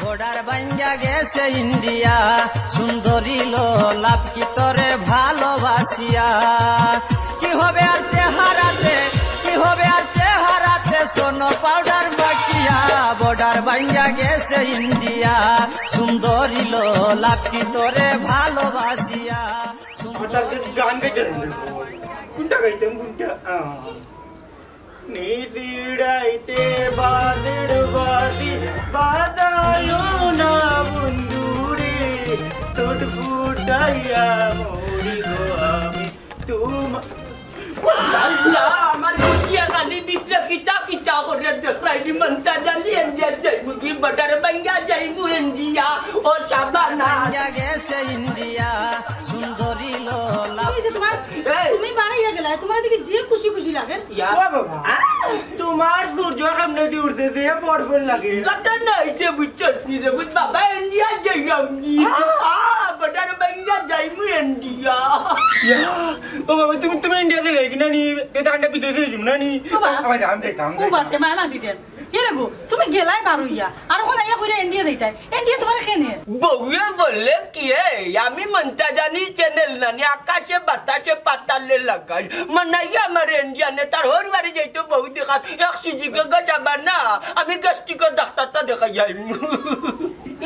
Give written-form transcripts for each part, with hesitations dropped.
Border ভাঙ্গা গেছে India, সুন্দরী লোলাপ কি তোরে ভালোবাসিয়া। কি হবে আর চেহারাতে, কি হবে আর চেহারাতে, সোনো পাউডার মাখিয়া। বর্ডার ভাঙ্গা গেছে ইন্ডিয়া, সুন্দরী লোলাপ কি তোরে ভালোবাসিয়া। গান গাইতে কোনটা গাইতাম কোনটা নিজিড়াইতে বাদের বাদি বাদায়ো না বন্ধুরে, তোট ফুটাইয়া মরি গো আমি তোমার। আমার খুশিয়া গালি বিদ্রা কিতা কিতা করে দেখাইনি মনটা জালি ইন্ডিয়া যাইবু কি বর্ডার ভাঙ্গা যাইবু ইন্ডিয়া। ও শাবানা গেছে ইন্ডিয়া, সুন্দরী লোলা। তুমি বাড়াইয়া গেলা, তোমার দিকে যে খুশি খুশি লাগে। তোমার সূর্য সামনে দিয়ে উঠতে দিয়ে পড়বেন লাগে কথা নাই যে বুঝছস নি রে বুঝ বাবা ইন্ডিয়া যাইলাম কি বর্ডার ভাঙ্গা যাইবু ইন্ডিয়া। ও বাবা তুমি তুমি ইন্ডিয়া থেকে কিনা নি তেতান্ডা বিদেশে যাইম না নি আমার নাম দেখাম ও বাতে মামা দিদেন এরে গো তুমি গেলাই বারুইয়া আর কোন আইয়া কইরা ইন্ডিয়া দেইতাই ইন্ডিয়া তোমার কেনে বউয়ে বললে কি আমি মনটা জানি চ্যানেল নানি আকাশে বাতাসে পাতালে লাগাই মনাইয়া আমার ইন্ডিয়ানে তার হর বাড়ি যাইতো বউ দেখা এক সুজিকে গজাবা না আমি গ্যাস্ট্রিকের ডাক্তারটা দেখা যাই।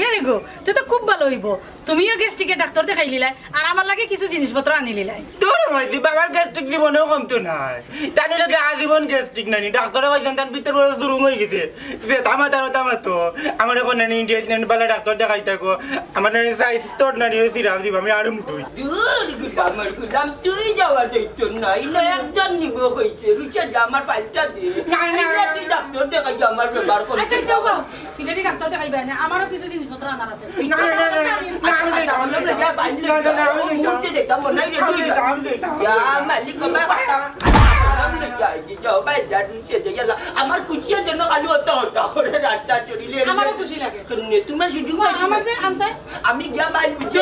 এরে গো তুই তো খুব ভালো হইব, তুমিও গ্যাস্ট্রিকের ডাক্তার দেখাই লিলাই আর আমার লাগে কিছু জিনিসপত্র আনি লিলাই। তোর মাইতি বাবার গ্যাস্ট্রিক জীবনেও কমতো নাই, তার লাগে আজীবন গ্যাস্ট্রিক নানি ডাক্তারে কইছেন তার ভিতর বড় শুরু হয়ে গেছে যে তামাতো আমার এখন নানি ইন্ডিয়ান বালা ডাক্তার দেখাই থাকো আমার নানি সাইজ তোর নানি সিরাপ দিব আমি আরম তুই দূর গুলামের গুলাম তুই যাওয়া যাইত না ইনো একজন নিব কইছে রুচে যা আমার ফাইলটা দে সিলেটি ডাক্তার দেখাই আমার ব্যবহার করে। আচ্ছা যাও গো সিলেটি ডাক্তার দেখাইবা না আমারও কিছু জিনিসপত্র আনার আছে। না মুহূর্তে যেতাম নাই রে তুই যা মালিক আমার খুশির জন্য খালি হতা হতা করে রাতটা চলিলে আমারও খুশি লাগে তোমার সুযোগ আমার দে আনতে আমি গিয়া মাইল বুঝে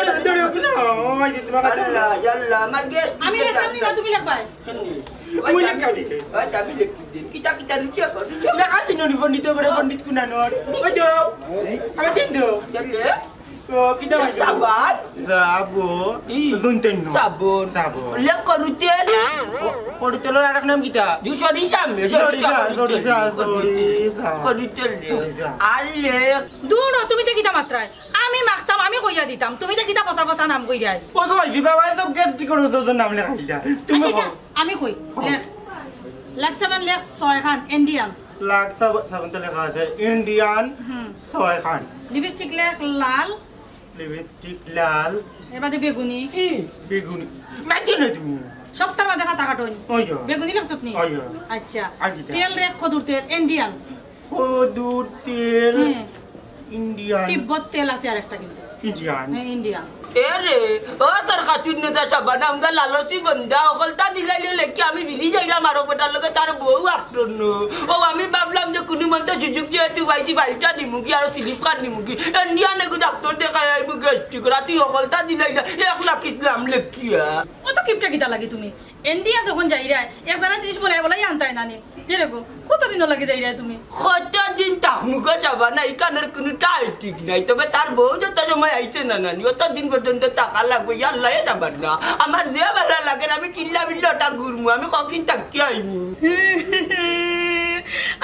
আমার গেস্ট আমি লেখানি না তুমি লেখবা আমি লিখি দিন কিতা কিতা রুচিয়া কর পন্ডিত করে পন্ডিত কুনানো আমি দিন দো চলে kita sabar sabun dunten no sabun lek korutel korutel anak nam kita sorry korutel alle দুনো তুমি তো কিটা মাত্রায় আমি মাখতাম আমি কইয়া দিতাম তুমি তো কিটা ফসা ফসা নাম কইরাই ওই কই দিবা ভাই তো গেস্টি করো তো নাম লেখাইলা তুমি আমি কই লেখ লাখ সাবান লেখ 6 খান ইন্ডিয়ান লাখ সাবান তো লেখা আছে ইন্ডিয়ান 6 খান লিপস্টিক লেখ লাল লিপস্টিক লাল এবারে বেগুনি বেগুনি মাঝে না তুমি সপ্তাহ বাদে খাতা কাটুন বেগুনি লেখছত নি আচ্ছা তেল রেখ খদুর তেল ইন্ডিয়ান খদুর তেল ইন্ডিয়ান তিব্বত তেল আছে আরেকটা কিন্তু ইন্ডিয়ান ইন্ডিয়ান এরে ও সর খাতুন না সাবানা আমগা লালসি বন্ধা ওকলতা দিলাইলে লেকি আমি বিলি যাইরা মারো বেটার লগে তার বউ আটন ও আমি ভাবলাম যে কোনি মন্তে সুযোগ যেহেতু বাইছি ফাইলটা নিমুকি আর স্লিপ কার্ড নিমুকি ইন্ডিয়ান এগো ডাক্তার দেখাই আইব গ্যাস্ট্রিক রাতি ওকলতা দিলাইনা 1 লাখ ইসলাম লেকিয়া ও তো কিপটা কিটা লাগি তুমি ইন্ডিয়া যখন যাইরা এক জানা জিনিস বলাই বলাই আনতাই নানি এরে গো কতদিন লাগে যাইরা তুমি কতদিন তাহমুকা সাবানা ইকানের কোনো টাই ঠিক নাই তবে তার বউ যত সময় আইছে না নানি অত দিন পর্যন্ত টাকা লাগবে আল্লাহ যাবার না আমার যে ভালো লাগে আমি টিল্লা বিল্লাটা ঘুরমু আমি কখন তাকি আইমু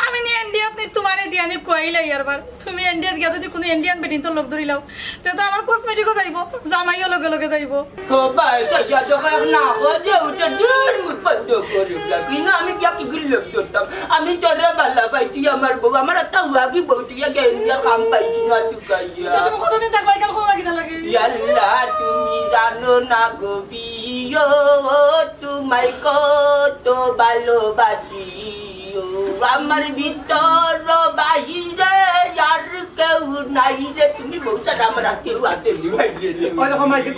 আমি নি ইন্ডিয়াত নি তোমারে দি আমি কইলাই আরবার তুমি ইন্ডিয়াত গিয়া যদি কোনো ইন্ডিয়ান বেটিন তো লোক ধরিলাও তে তো আমার কসমেটিকও যাইবো জামাইও লগে লগে যাইবো ও ভাই সাজা দেখা না হজে উঠে দূর মুখ বন্ধ করে লাগি না আমি গিয়া কি গুল করতাম আমি তোরে ভালো পাইছি আমার বউ আমার একটা হুয়াকি বউ তুই ইন্ডিয়া কাম পাইছি না তুকাইয়া তুমি কতদিন দেখবাই গেল কোন লাগি লাগে আল্লাহ তুমি জানো না গো বিয়ো তোমায় কত ভালোবাসি আমার ভিতর বাহিরে আর কেউ নাই রে তুমি বলছো আমার আর কেউ আছে ওই দেখো মাইকে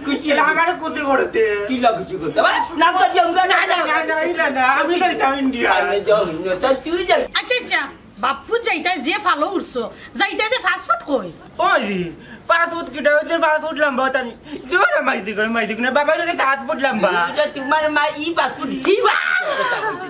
কুচি আমার কুচি করতে কি লাগছে করতে না তো জঙ্গা না আমি যাইতাম ইন্ডিয়া তুই যাই আচ্ছা আচ্ছা বাপু যাইতা যে ফালো উঠছো যাইতা যে ফাস্ট ফুড কই ওই 5 ফুট কিটা হচ্ছে 5 ফুট লম্বা তানি জোরে মাইজি করে বাবা লাগে 7 ফুট লম্বা তোমার মা ই 5 ফুট কি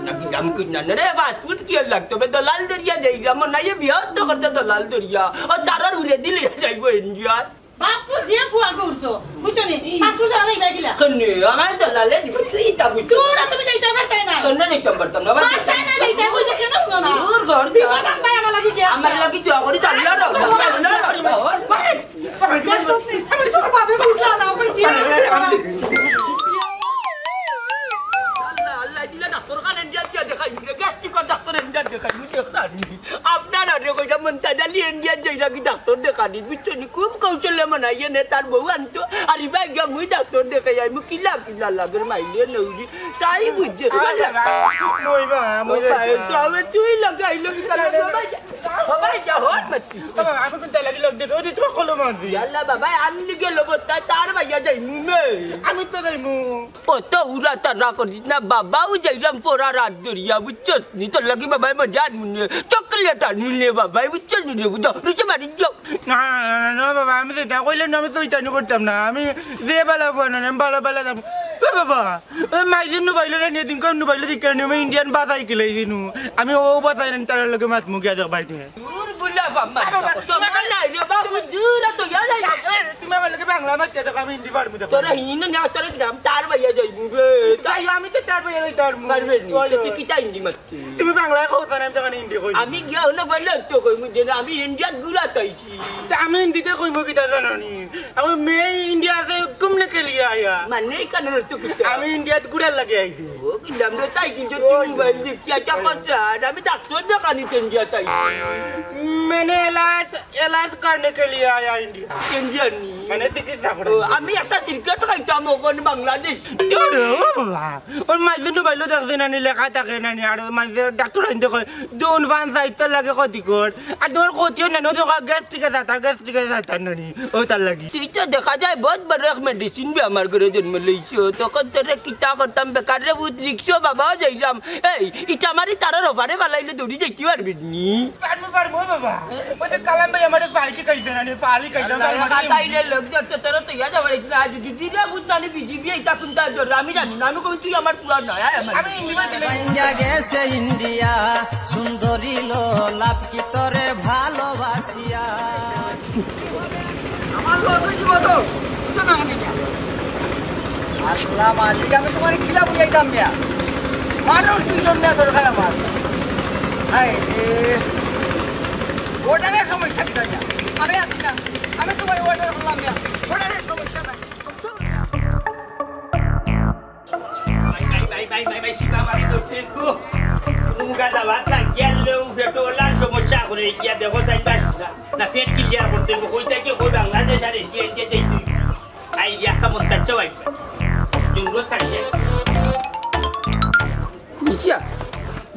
নাকি দাম কি না রে 5 ফুট কি লাগতো বে দলাল দরিয়া যাইলাম না এ বিয়া তো করতে দলাল দরিয়া ও তারার উলে দিলে যাইবো ইন্ডিয়া বাপু যে ফুয়া করছো বুঝছনি পাঁচু জানা নাই বাকিলা কন্নে আমার দলালে নিব তুই তা বুঝ তোরা তুমি যাইতে পারতাই না কন্নে যাইতে পারতাম না পারতাই না যাইতে কই দেখে না না দূর ঘর দিয়া আমার লাগি কি আমার লাগি তুই আগরি চাল্লা রাখ আমি তো বাবা বুঝলা না কই যে আল্লাহ দিলা ডাক্তার খান ইন্ডিয়া দিয়া দেখাই গ্যাস্ট্রিক ডাক্তার ইন্ডিয়া দেখাই আপনারা রে কইটা মনতা জালি ইন্ডিয়া যাইরা কি ডাক্তার দেখানি বুঝছনি খুব কৌশলে মানাইয়ে নে তার বউ আনতো আর ইবাই গা মুই ডাক্তার দেখাই আমি কিলা লাগে মাইলে নউজি তাই বুঝছে মই সাবে তুই লাগাইলো কি তার বাবা যা হট মতি বাবা আমি কোন লাগি লগ দে ওদি তো কলম আনবি আল্লাহ বাবা আনলি গেল বতা তার ভাইয়া যাই মুমে আমি তো যাইমু ও তো উড়া তারা করিস না বাবাও যাইলাম পড়া রাত দরিয়া বুঝছস নি তোর লাগি বাবা মজা মুনে চকলেট আনমুনে বাবা বুঝছস নি বুঝো রুচি মারি যাও না না বাবা আমি তো কইলে না আমি তো ইতানি করতাম না আমি যে বালা বানা না বালা দাম বাবা মাইদিন নো বাইলো না দিন কোন নো বাইলো দিকে আমি ইন্ডিয়ান বাজাই গেলাই দিনু আমি ও বাজাই না তার লগে মাছ মুগিয়া দেখ বাইতে দূর বুলা বাবা সমান নাই রে বাবু দূর তো ইয়ালা তুমি আমার লগে বাংলা মাছ দেখ আমি হিন্দি পারমু দেখ তোরা হিন না তোরা দাম তার ভাইয়া যাইবু বে তাই আমি তো তার ভাইয়া যাইতারমু পারবে নি তুই কি তাই হিন্দি মারতে তুমি বাংলায় কইতা না আমি তখন হিন্দি কই আমি গিয়া না বললে তো কই মুই দেনা আমি ইন্ডিয়া গুলা তাইছি আমি হিন্দিতে কইমু কি তা জানি আমি মে इंडिया से घूमने के लिए आया মানে কেন তো কুতা আমি ইন্ডিয়াতে ঘুরে লাগে আইছি ও কি নাম রে তাই কিন্তু মোবাইল দেখি আচ্ছা কথা আমি ডাক্তার দেখানি ইন্ডিয়া তাই मैंने इलाज करने के लिए आया इंडिया ইন্ডিয়া নি मैंने चिकित्सा कर আমি একটা ক্রিকেট খাইতাম ওখানে বাংলাদেশ বাবা ওর মাঝে নো বাইলো দেখছিস না লেখা থাকে না আর মাঝে ডাক্তার আনতে কয় দুন ফান সাইতে লাগে ক্ষতি কর আর তোমার ক্ষতিও না তো গ্যাস্ট্রিকে যাতা না নি ও তার লাগি তুই তো দেখা যায় বহুত বড় এক মেডিসিন বি আমার ঘরে জন্ম লইছো তখন তোরে কিতা করতাম বেকার রে বহুত রিক্সা বাবা যাইলাম এই ইটা আমারই তারার ওভারে বালাইলে দৌড়ি যাইতে পারবি নি পারবো বাবা ওই যে কালাম ভাই আমারে ফালকি কইছে না নি ফালি কইছে তাইলে লোক যাচ্ছে তোরা তো ইয়া যাবে না যদি দিনা বুঝতানি বিজিবি এটা কোনটা ধর আমি জানি না আমি কই তুই আমার পুরা না আমি ইন্ডিয়া দিলে ইন্ডিয়া গেছে ইন্ডিয়া সুন্দরী লাভ কি তোরে ভালোবাসিয়া আমার লোক কি বলো তো না আমি আল্লাহ মালিক আমি তোমার কিলা বুঝাইতাম মিয়া মানুষ দুইজন না দরকার আমার হাই রে ওটার সমস্যা কি তাই আমি আছি না আমি তোমার ওটার বললাম মিয়া ওটার সমস্যা নাই ভাই শিবা মারি ধরছে গো মুগা যাওয়া গেলেও পেট্রোলার সমস্যা করে গিয়া দেখো চাইবার না পেট ক্লিয়ার করতে কই থেকে কই বাংলাদেশ আর ইন্ডিয়া যাইতে আই একটা মন্তার চাই জঙ্গল ছাড়িয়ে নিশা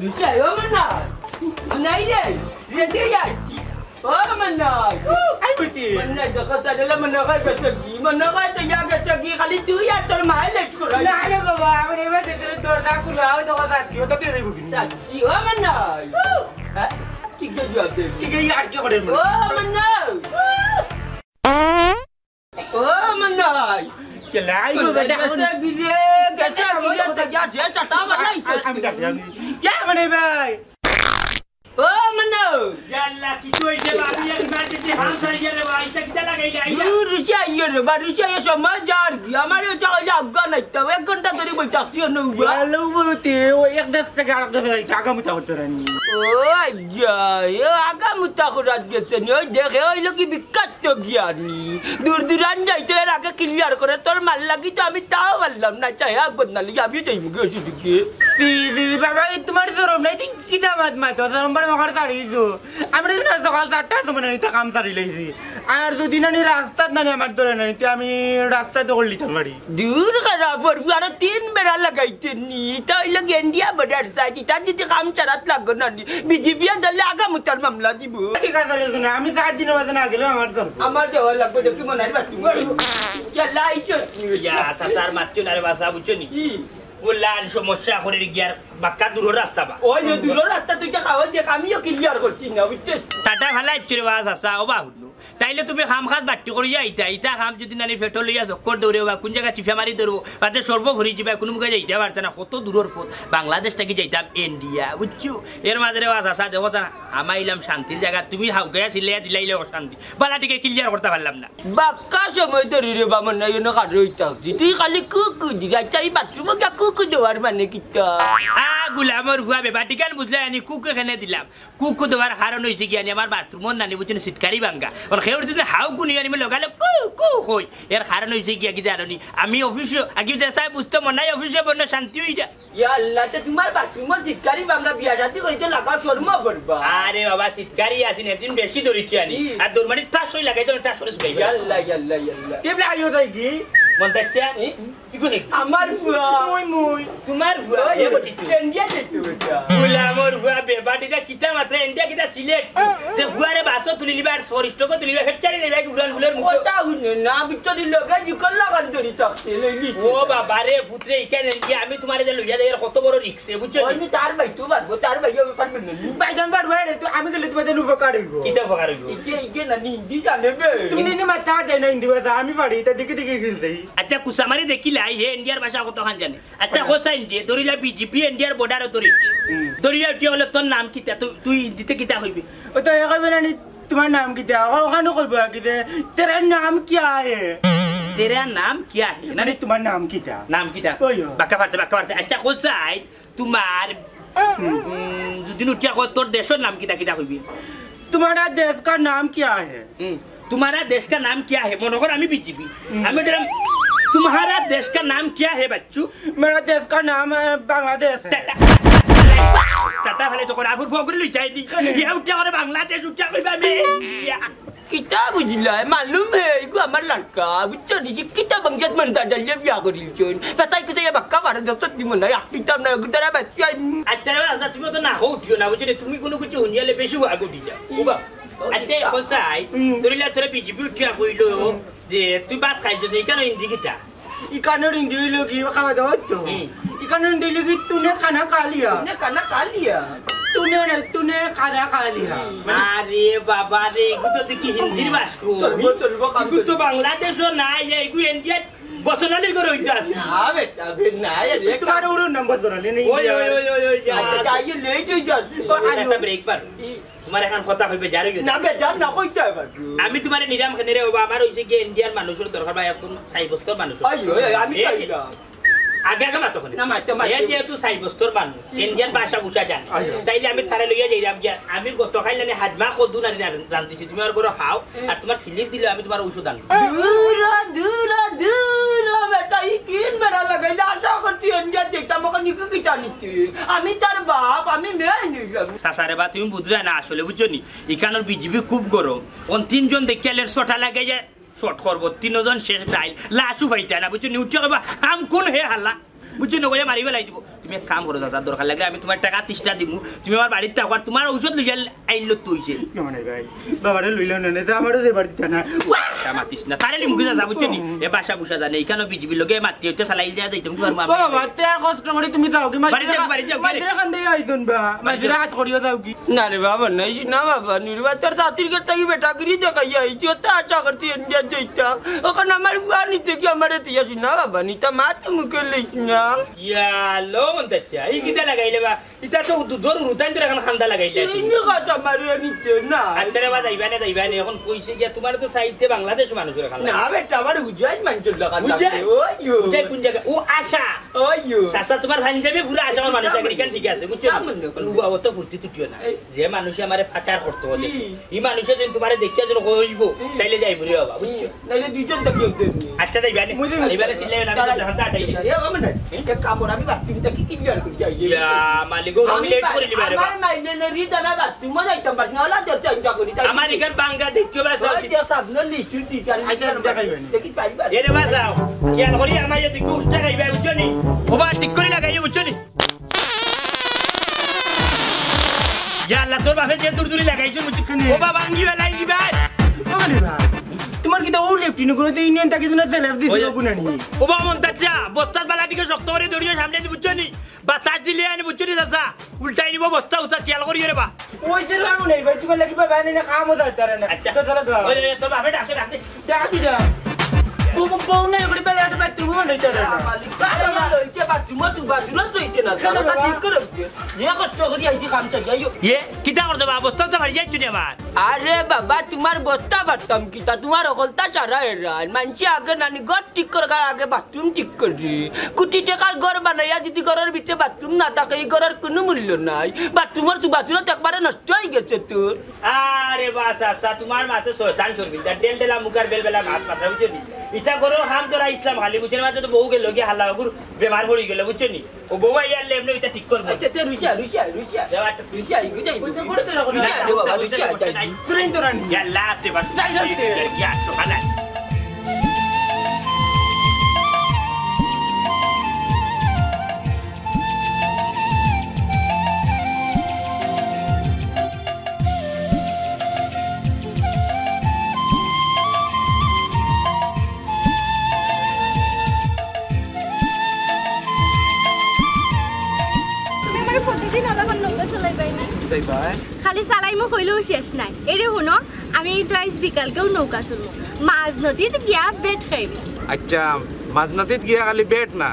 নিশা ও মনা নাই রে রেডি আইছি ও মনা আই বুঝি মনা দেখা চাইলে মনা কাই গেছি মনা কাই তো ইয়া গেছি খালি তুই আর তোর মাই লেট কর না রে বাবা আমি এবার তেরে দরজা খুলাও তো কথা কি তো তুই দেবো কিনা সাচ্চি ও মনা হ্যাঁ কি গেছি আছে ঠিক আছে আর কি করে ও মনা ও মনা চলাই গো বেটা গেছে গিলে তো যা যে টাটা বানাইছে আমি ডাকি আমি কে মানে ভাই ও মনা ইয়াল্লা কি কইছে আমি এক মাঝে হামসা গেলে ভাই তা কিটা লাগাইলে আইয়া রুচিয়া ইয়ে বাড়িছে সমাজ আর কি আমার এটা হইলে আফগান আইতা 1 ঘন্টা ধরে বইতাছি না ভালো বলতে ও এক দেশ থেকে আর দেশে টাকা মুতা করতে রানি ও আজ্ঞা এ আগা মুতা করাত গেছে ওই দেখে হইলো কি বিখ্যাত জ্ঞানী দূর দূরান যাইতে এর আগে ক্লিয়ার করে তোর মাল লাগি তো আমি তাও বললাম না চাই আগ বদনালি আমি যাই মুখে ওষুধ দিকে বাবা তোমার সরম নাই কিতা মাত মাতো সরম বড় মখার ছাড়িছো আমরা দিন সকাল 4টার সময় নিতে কাম ছাড়ি লাইছি আর দুদিন আনি রাস্তাত নানি আমার ধরে নানি আমি রাস্তাতে করলি তো বাড়ি দূর করা পড়বি আর 3 বেড়া লাগাইতে নি তা হইলো ইন্ডিয়া বর্ডার সাইড তা যদি কাম চারাত লাগো না বিজেপি দলে আগা মুতার মামলা দিব ঠিক আছে শুনে আমি 4 দিনের মাঝে না গেলে আমার ধর আমার যাওয়া লাগবে দেখি মনে হয় বাচ্চু চালাইছো ইয়া সাসার মাত্র না রে বাসা বুঝছো নি বললার সমস্যা করে গিয়ার বাক্কা দূর রাস্তা বা ওই দূর রাস্তা তুই খাওয়া দেখ আমিও ক্লিয়ার করছি না বুঝছিস টাটা ভালাই চুরে বাস আসা ও বাহুলো তাইলে তুমি খাম খাস বাট্টি করিয়া ইটা খাম যদি নানি ফেটো লইয়া চক্কর দৌড়ে বা কোন জায়গা চিফা মারি ধরবো তাতে সর্ব ভরি যাবে কোনো মুখে যাইতে পারতে না কত দূরের ফোন বাংলাদেশ থেকে যাইতাম ইন্ডিয়া বুঝছো এর মাঝে আসা দেখো না আমাইলাম শান্তির জায়গা তুমি হাউকে সিলাইয়া দিলাইলে অশান্তি বালাটিকে ক্লিয়ার করতে পারলাম না বাক্কা সময় ধরে রে বামন না এনে কার রইতাছি তুই খালি কুকু দিরা চাই বাথরুমে গা কুকু দেওয়ার মানে কিটা গুলামর হুয়া বেবাটি কেন বুঝলে আনি কুকু খেনে দিলাম কুকু দেওয়ার কারণ হয়েছে কি আনি আমার বাথরুমর নানি বুঝছেন সিটকারি ভাঙ্গা ওর খেয়ে যদি হাউ কুনি আনি লগালে কু কু হই এর কারণ হয়েছে কি আগে জানি আমি অফিসে আগে দেশায় বুঝতে মনে নাই অফিসে বন্য শান্তি হয়ে যায় ইয়া আল্লাহ তে তোমার বাথরুমর সিটকারি ভাঙ্গা বিয়া শাদি কইতে লাগা শর্মা পড়বা আরে বাবা সিটকারি আছেন এদিন বেশি ধরেছি আনি আর দৌড়মানি টাস হই লাগাই তো টাস করে শুকাই ইয়া আল্লাহ ইয়া আল্লাহ ইয়া আল্লাহ কেবলে আইও তাই কি মন দেখছে আমার বুয়া মুই তোমার হুয়া এ বটিতো ইন্ডিয়া যাইতো বেটা গুলামর হুয়া বেবাটিটা কিতা মাত্র ইন্ডিয়া কিতা সিলেক্ট যে হুয়ারে বাসো তুলি লিবার সরিষ্টকে তুলি লিবার ফেটচারি দেবে কি উড়ান ফুলের মুখ ওটা হুনে না বিচরি লগা জিকল লাগান ধরি তাকতে লইলি ও বাবা রে পুত্রে ইকানে ইন্ডিয়া আমি তোমারে যে লইয়া দেয় কত বড় রিস্ক বুঝছো আমি তার ভাই তো বারবো তার ভাই ওই পারবে না বাইদান বাড় বাড়ে তো আমি গেলে তোমাদের উপকার হইব কিতা ফকার হইব ইকে না হিন্দি জানে বে তুমি নি মাথা দেয় না হিন্দি ভাষা আমি পারি তা দিকে দিকে খেলতেই আচ্ছা কুসামারি দেখিলাই হে ইন্ডিয়ার ভাষা কত খান জানে আচ্ছা হোসা ইন্ডিয়া দরিলা বিজেপি ইন্ডিয়ার বর্ডার দরি দরিয়া উঠি হলে তোর নাম কিতা তুই দিতে কিতা হইবি ও তো একাবে না তোমার নাম কি দেয়া ওখানে কইব কি দে তেরা নাম কি আয়ে तेरा नाम क्या है নানি তোমার নাম কিটা नाम किता ओयो। बाका फारते अच्छा होसाई तुम्हार जुदिन उठिया को तोर देशर नाम किता किता हइबी तुम्हारा देश का नाम क्या है तुम्हारा देश का नाम क्या है मनोहर आमी बीजेपी आमी डरम तुम्हारा देश का नाम क्या है बच्चू मेरा देश का नाम बांग्लादेश है टाटा वाले तो कोरा फुर फोगरी लुई जाई ये उठिया करे बांग्लादेश उठिया कइबा में kita bujila malum hai iku amar ladka bucco di kita bangjat menta dalle biya koril chon pasai ku saya bakka bar doktor di mana ya kita na gudara basya अच्छा रे आजा তুমি তো না হো উঠিও না বুঝলে তুমি কোনো কিছু হুনিয়ালে বেশি আগো দিলা উবা আচ্ছা হোসাই দরিলা তোরে বিজেপি উঠিয়া কইলো যে তুই বাত খাইছ না কেন হিন্দি কিতা इकानो हिंदी लोगी खावा दो तो इकानो हिंदी लोगी तूने खाना खा लिया ne kana kaliya तूने खाना खा लिया আরে বাবা রে এগু তো দেখি হিন্দির ভাষা চলবো কাম এগু তো বাংলাদেশও না এগু ইন্ডিয়া বসনালি করে হইতা আছে na beta be na ya de तुम्हारा उड़ो नंबर तो ले नहीं ওই ওই ওই ওই ওই acha ye late ho jat একটা ব্রেক পার তোমার এখন কথা হইবে জারি na be jan na koita ba আমি তোমারে নিরাম খানে রে বাবা আমার হইছে কি ইন্ডিয়ান মানুষের দরকার ভাই একদম সাইবস্তর মানুষ ayo ami kaila আগে আগে মাতো না মাতো মাতো এই যেহেতু সাইবস্তর মানুষ ইন্ডিয়ান ভাষা বুঝা জানে তাইলে আমি থারে লইয়া যাইরাম যে আমি গত খাইলানে হাজমা কদু না জানতেছি তুমি আর করে খাও আর তোমার সিলিস দিলে আমি তোমার ঔষধ আনবো dura beta ikin mera lagaila asha korti india dekta moko niku kita nichi ami tar bap ami me ni সাসারে বা তুমি বুঝরা না আসলে বুঝছো নি এখানের বিজেপি খুব গরম কোন তিনজন দেখিয়ালের ছটা লাগে যে শর্ট করবো তিনজন শেষ ডাইল লাশু হইতে না বুঝছো নি উঠে কবা কাম কোন হে হাল্লা বুঝছো নগয়া মারি বেলাই দিব তুমি এক কাম করো দাদা দরকার লাগলে আমি তোমার টাকা 30টা দিমু তুমি আমার বাড়িতে থাকো আর তোমার ঔষধ লইয়া আইলো তুইছে মানে ভাই বাবারে লইলো না তো আমারও যে বাড়িতে না মাতিস না তারে মুখে যা বুঝছো নি এ ভাষা বুঝা জানে এখানে বিজেপি লগে মাতি হইতে চালাই যায় দিতাম তোমার মা বাবা তে আর কষ্ট করে তুমি যাও কি বাড়ি যাও মাঝিরা খান দিয়ে আইতুন বা মাঝিরা হাত করিও যাও কি না রে বাবা নাই না বাবা নির্বাচন জাতির করতে কি বেটা গিরি দেখাই আইছি তা আশা করতে ইন্ডিয়া যাইতা ওখানে আমার বুয়া নিতে কি আমার তিয়াছি না বাবা নিতা মাত মুখে লইছ না ইয়া লো মন্তাচ্ছা এই গিতা লাগাইলে বা ইতা তো দুধর রুতান তোর এখন খান্দা লাগাইলে ইনি কথা মারিয়া নিতে না আচ্ছা রে বা যাইবানে এখন কইছে যে তোমার তো সাইতে বাংলাদেশ মানুষের খান্দা না বেটা আমার হুজাই মানছল লাগা ওইও উজাই কোন জায়গা ও আশা ওইও সাসা তোমার ভাই যাবে পুরো আশা আমার মানুষ চাকরি কেন ঠিক আছে বুঝছো উবা অত ফুর্তি তুটিও না যে মানুষে আমারে পাচার করতে হলে এই মানুষে যদি তোমারে দেখিয়া যেন কইব তাইলে যাইব রে বাবা বুঝছো নাইলে দুইজন দেখিও আচ্ছা যাইবানে এবারে চিল্লাই না হান্দা আটাইলে এ বাবা না এক কাম আমি বাথরুমটা কি ক্লিয়ার করে যাই ইয়া মালিগো আমি লেট করে নিবা রে আমার মাইনে নরি দানা বাথরুম যাইতাম পারছ না আলা দরজা ইনকা করি তাই আমার ইকার বাঙ্গা দেখিও বাস ওই সাবন লিস্ট দি কার দেখি পাইবা এরে বাসাও ইয়ার হলি আমার যদি গুষ্টা গাইবা বুঝছো নি ওবা ঠিক করে লাগাইও বুঝছো নি ইয়া আল্লাহ তোর বাপে যে দূর দূরি লাগাইছো বুঝছো ওবা বাঙ্গি বেলাই দিবা মানে ভাই তোমার কি তো ও লেফট ইউনিয়ন ইউনিয়ন তাকে না সেলফ দিছো কোন নি ও বা মন্তাজা বস্তার বালাটিকে শক্ত করে ধরিয়ে সামনে দি বুঝছনি বাতাস দিলে আনি বুঝছনি চাচা উল্টাই নিব বস্তা উস্তা খেয়াল করিয়ে রে বা ওই যে রামু নেই ভাই তুমি লাগিবা বানি না কামও দাঁড়ারে না আচ্ছা তো চলো ওই তো ভাবে ডাকে ডাকি যা বউ না এগুলি বেলা তো বাথরুম নেই চলে না মালিক সারা লইছে বাথরুম রইছে না তাহলে ঠিক করে যে কষ্ট করি আইছি কাম চাই আইও এ কিটা করতে বা বস্তা তো ভারি যাইছনি আমার আরে বাবা তোমার বস্তা বাটতাম কিতা তোমার অকলতা সারা এরান মানছি আগে নানি ঘর ঠিক করার আগে বাথরুম ঠিক করি কোটি টাকার ঘর বানাইয়া যদি ঘরের ভিতরে বাথরুম না থাকে এই ঘরের কোনো মূল্য নাই বাথরুমের বাথরুম একবারে নষ্ট হয়ে গেছে তোর আরে বাস আচ্ছা তোমার মাথা শয়তান চলবি ডেল দেলা মুখার বেলবেলা ভাত মাথা বুঝছনি ইটা করো হাম তোরা ইসলাম খালি বুঝছেন মাঝে তো বউ গেল গিয়ে হাল্লা গুর বেমার পড়ে গেল বুঝছনি ও বউ আইয়ালে এমনি এটা ঠিক করবো আচ্ছা তে রুচিয়া ইগু যাইবো রুচিয়া রে বাবা রুচিয়া যাই ফ্রেন্ড তো রানি Ya late bas. Ya sohana. খালি চালাইমো হইলেও শেষ নাই এরে শুনো আমি তো আজ বিকালকেও নৌকা চলবো মাছ নদীত গিয়া বেট খাইব আচ্ছা মাছ নদীত গিয়া খালি বেট না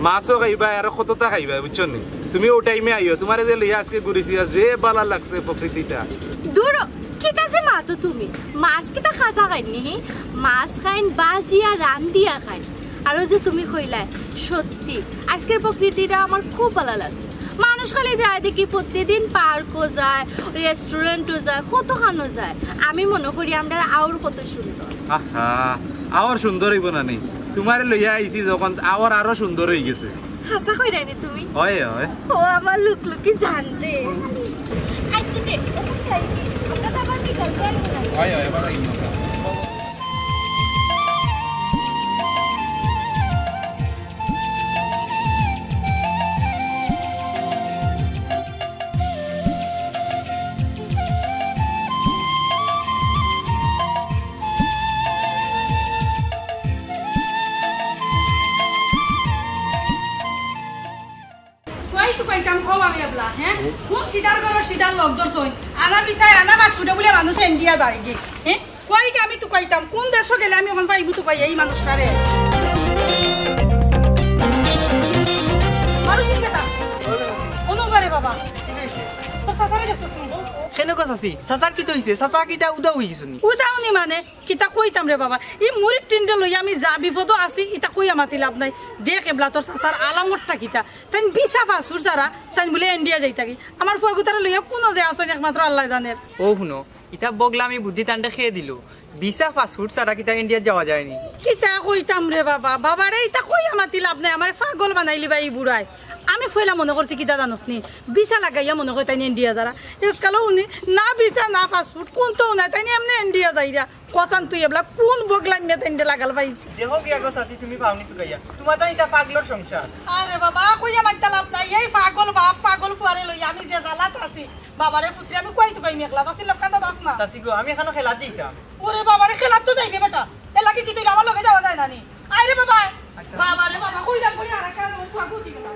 মাছও খাইবা আর কতটা খাইবা বুঝছো নি তুমি ও টাইমে আইও তোমার যে লইয়া আজকে ঘুরেছি যে ভালো লাগছে প্রকৃতিটা দূর কিতা যে মাতো তুমি মাছ কিতা খাজা খাইনি মাছ খাইন বাজিয়া রান্দিয়া খাইন আর যে তুমি কইলাই সত্যি আজকের প্রকৃতিটা আমার খুব ভালো লাগছে মানুষ খালি যায় দেখি প্রতিদিন পার্কও যায় রেস্টুরেন্টও যায় কত খানো যায় আমি মনে করি আমরা আউর কত সুন্দর আহা আওয়ার সুন্দর হইব না নি তোমার লইয়া আইছি যখন আওয়ার আরো সুন্দর হয়ে গেছে হাসা কইরানি তুমি হয় হয় ও আমার লুকলুকি জানতে আচ্ছা দে ওখানে যাই কি আমরা তো আবার বিকাল করে হয় হয় এবার আইব কোন সিটার করো সিটার লোক ধরছই আনা বিচাই আনা বাসুটা বলে মানুষ ইন্ডিয়া যায় গে হ্যাঁ কই আমি তো কইতাম কোন দেশ গেলে আমি ওখান পাইবো তো পাই এই মানুষটারে মারু কি বেটা অনুবারে বাবা তো সাসারে দেখছ তুমি কেনে কথা আছি সাসার কি তইছে সাসা কিটা উদা হই গেছনি উদাউনি মানে কিতা কইতাম রে বাবা ই মুড়ি টিন্ডে লই আমি যা বিপদ আছি ইতা কই আমাতি লাভ নাই দেখ এবলা তোর সাসার আলামতটা কিতা তাই বিসা ফাসুর সারা তাই বলে ইন্ডিয়া যাইতাকি আমার ফুয়াগুতারে লইয়া কোন যে আসন একমাত্র আল্লাহ জানে ও শুনো ইটা বগলামি বুদ্ধি তান্ডে খেয়ে দিল ভিসা পাসপোর্ট ছাড়া কিটা ইন্ডিয়া যাওয়া যায়নি কিতা কইতাম রে বাবা বাবারে ইতা কই আমাতি লাভ নাই আমার পাগল বানাইলি ভাই বুড়াই আমি ফইলা মনে করছি কিতা জানোস নি ভিসা লাগাইয়া মনে কই তাই ইন্ডিয়া যারা এসকালো উনি না ভিসা না পাসপোর্ট কোন তো না তাই এমনি ইন্ডিয়া যাইরা কসান তুই এবলা কোন বগলাই মে তাইন্ডে লাগাল পাইছি দেখো কি আগো সাসি তুমি পাওনি তো গাইয়া তোমার তো ইটা পাগলর সংসার আরে বাবা কই আমাইতা লাভ নাই এই পাগল বাপ পাগল ফুয়ারে লই আমি যে জালাত আছি বাবারে পুত্রি আমি কই তো কই মেকলা আছি লকান্দা দাস না সাসি গো আমি এখানে খেলা দিতাম ওরে বাবারে খেলাত তো যাইবে বেটা এলাকি কি তুই আমার লগে যাওয়া যায় না নি আইরে বাবা বাবারে বাবা কই যাম কই আর একটা ফুয়া গুতি গেল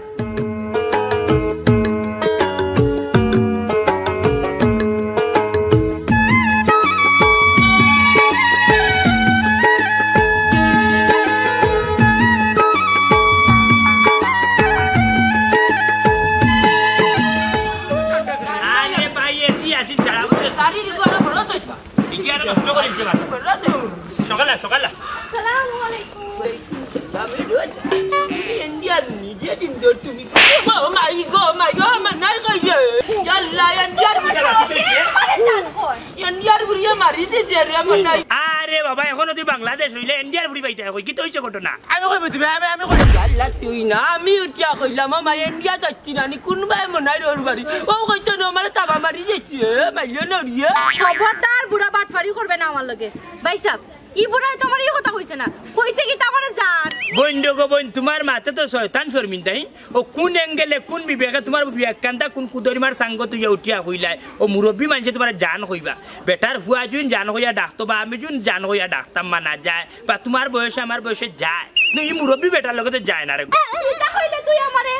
সকালে আসসালামু আলাইকুম ইন্ডিয়ান নিজে দিন তুমি ও মাই গো মানাই কইবে ইয়াল্লা ইন্ডিয়ার বুড়িয়া মারি দিছে রে মানাই আরে বাবা এখন তুই বাংলাদেশ হইলে ইন্ডিয়ার বুড়ি পাইতে কই কি তো হইছে ঘটনা আমি কইব তুমি আমি কই ইয়াল্লা তুই না আমি উঠিয়া কইলাম মা ইন্ডিয়া যাচ্ছি না নি কোনবাই মনাই রোর বাড়ি ও কইতো না আমার তাবা মারি যাচ্ছে মাইলো না রিয়া খবরদার বুড়া বাটফারি করবে না আমার লগে ভাই সাহেব ই বুড়াই তোমার এই কথা কইছে না কইছে কি তা মানে জান বন্ধু গো বোন তোমার মাথা তো শয়তান শর্মিন্দাই ও কোন অ্যাঙ্গেলে কোন বিবেকে তোমার বিবেকান্তা কোন কুদরিমার সাঙ্গ তুই উঠিয়া হইলাই ও মুরব্বী মানুষে তোমার জান হইবা বেটার ফুয়া জুন জান হইয়া ডাকতো বা আমি জুন জান হইয়া ডাকতাম মানা যায় বা তোমার বয়সে আমার বয়সে যায় এই মুরব্বী বেটার লগতে যায় না রে এটা কইলে তুই আমারে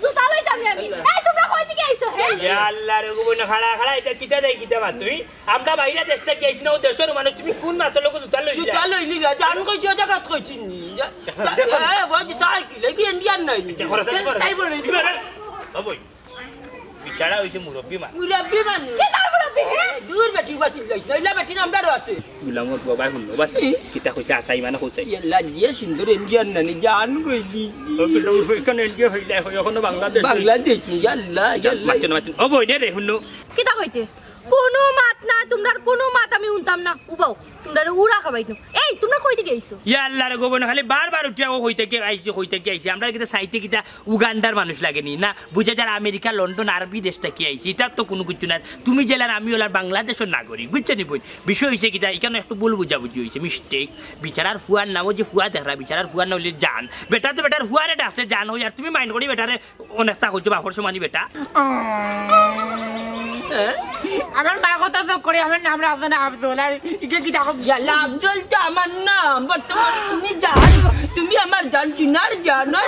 জুতা লইতাম আমি এই তোমরা কই থেকে আইছো হে ইয়া আল্লাহ রে গো বোন খাড়া খাড়া এটা কিটা দেই কিটা মা তুই আমরা বাইরে দেশ থেকে আইছি না ও দেশের মানুষ তুমি কোন মাত্র লোক জুতা লইলি জুতা লইলি জান কইছো জায়গা কইছি নি এ ওই সাইকেল কি ইন্ডিয়ান নাই চাই বলে ওই বিচারা হইছে মুরব্বী মানে কি তার মুরব্বী হে দূর বেটি বাসি যাইলা বেটি নামদার আছে গুলামত বাবা হুনো বাস কিটা কইছে আসাই মানে কইছে ইয়াল্লা দিয়ে সুন্দর ইন্ডিয়ান নানি জান কইলি ও কিন্তু ওইখানে ইন্ডিয়া হইলে এখন বাংলাদেশ বাংলাদেশ ইয়াল্লা মাতন মাতন ও বই রে হুনো কি তা কইতে কোনো মাত না তোমরার কোনো মাত আমি শুনতাম না উবাও তোমরা উড়া খাবাইতো এই তোমরা কই থেকে আইছো ইয়া আল্লাহ রে গোবন খালি বারবার উঠিয়া ও হইতে কি আইছি আমরা কিটা সাইতে কিটা উগান্ডার মানুষ লাগেনি না বুঝা যারা আমেরিকা লন্ডন আরবি দেশটা কি আইছি এটা তো কোনো কিছু না তুমি জেলার আমি হলার বাংলাদেশের নাগরিক বুঝছো নি বই বিষয় হইছে কিটা এখানে একটু ভুল বুঝাবুঝি হইছে মিস্টেক বিচারার ফুয়ার নাম যে ফুয়া দেখরা বিচারার ফুয়ার নাম হইলে জান বেটা তো বেটার ফুয়ারে ডাকছে জান হই আর তুমি মাইন্ড করি বেটারে অনেকটা কইছো বাপর সমানি বেটা আমার মা কথা সব করে আমার নাম রাখবে না আব্দুল আর ইকে কি ডাকো ইয়াল্লা আব্দুল তো আমার নাম বর্তমান তুমি জান তুমি আমার জান চিনার জানো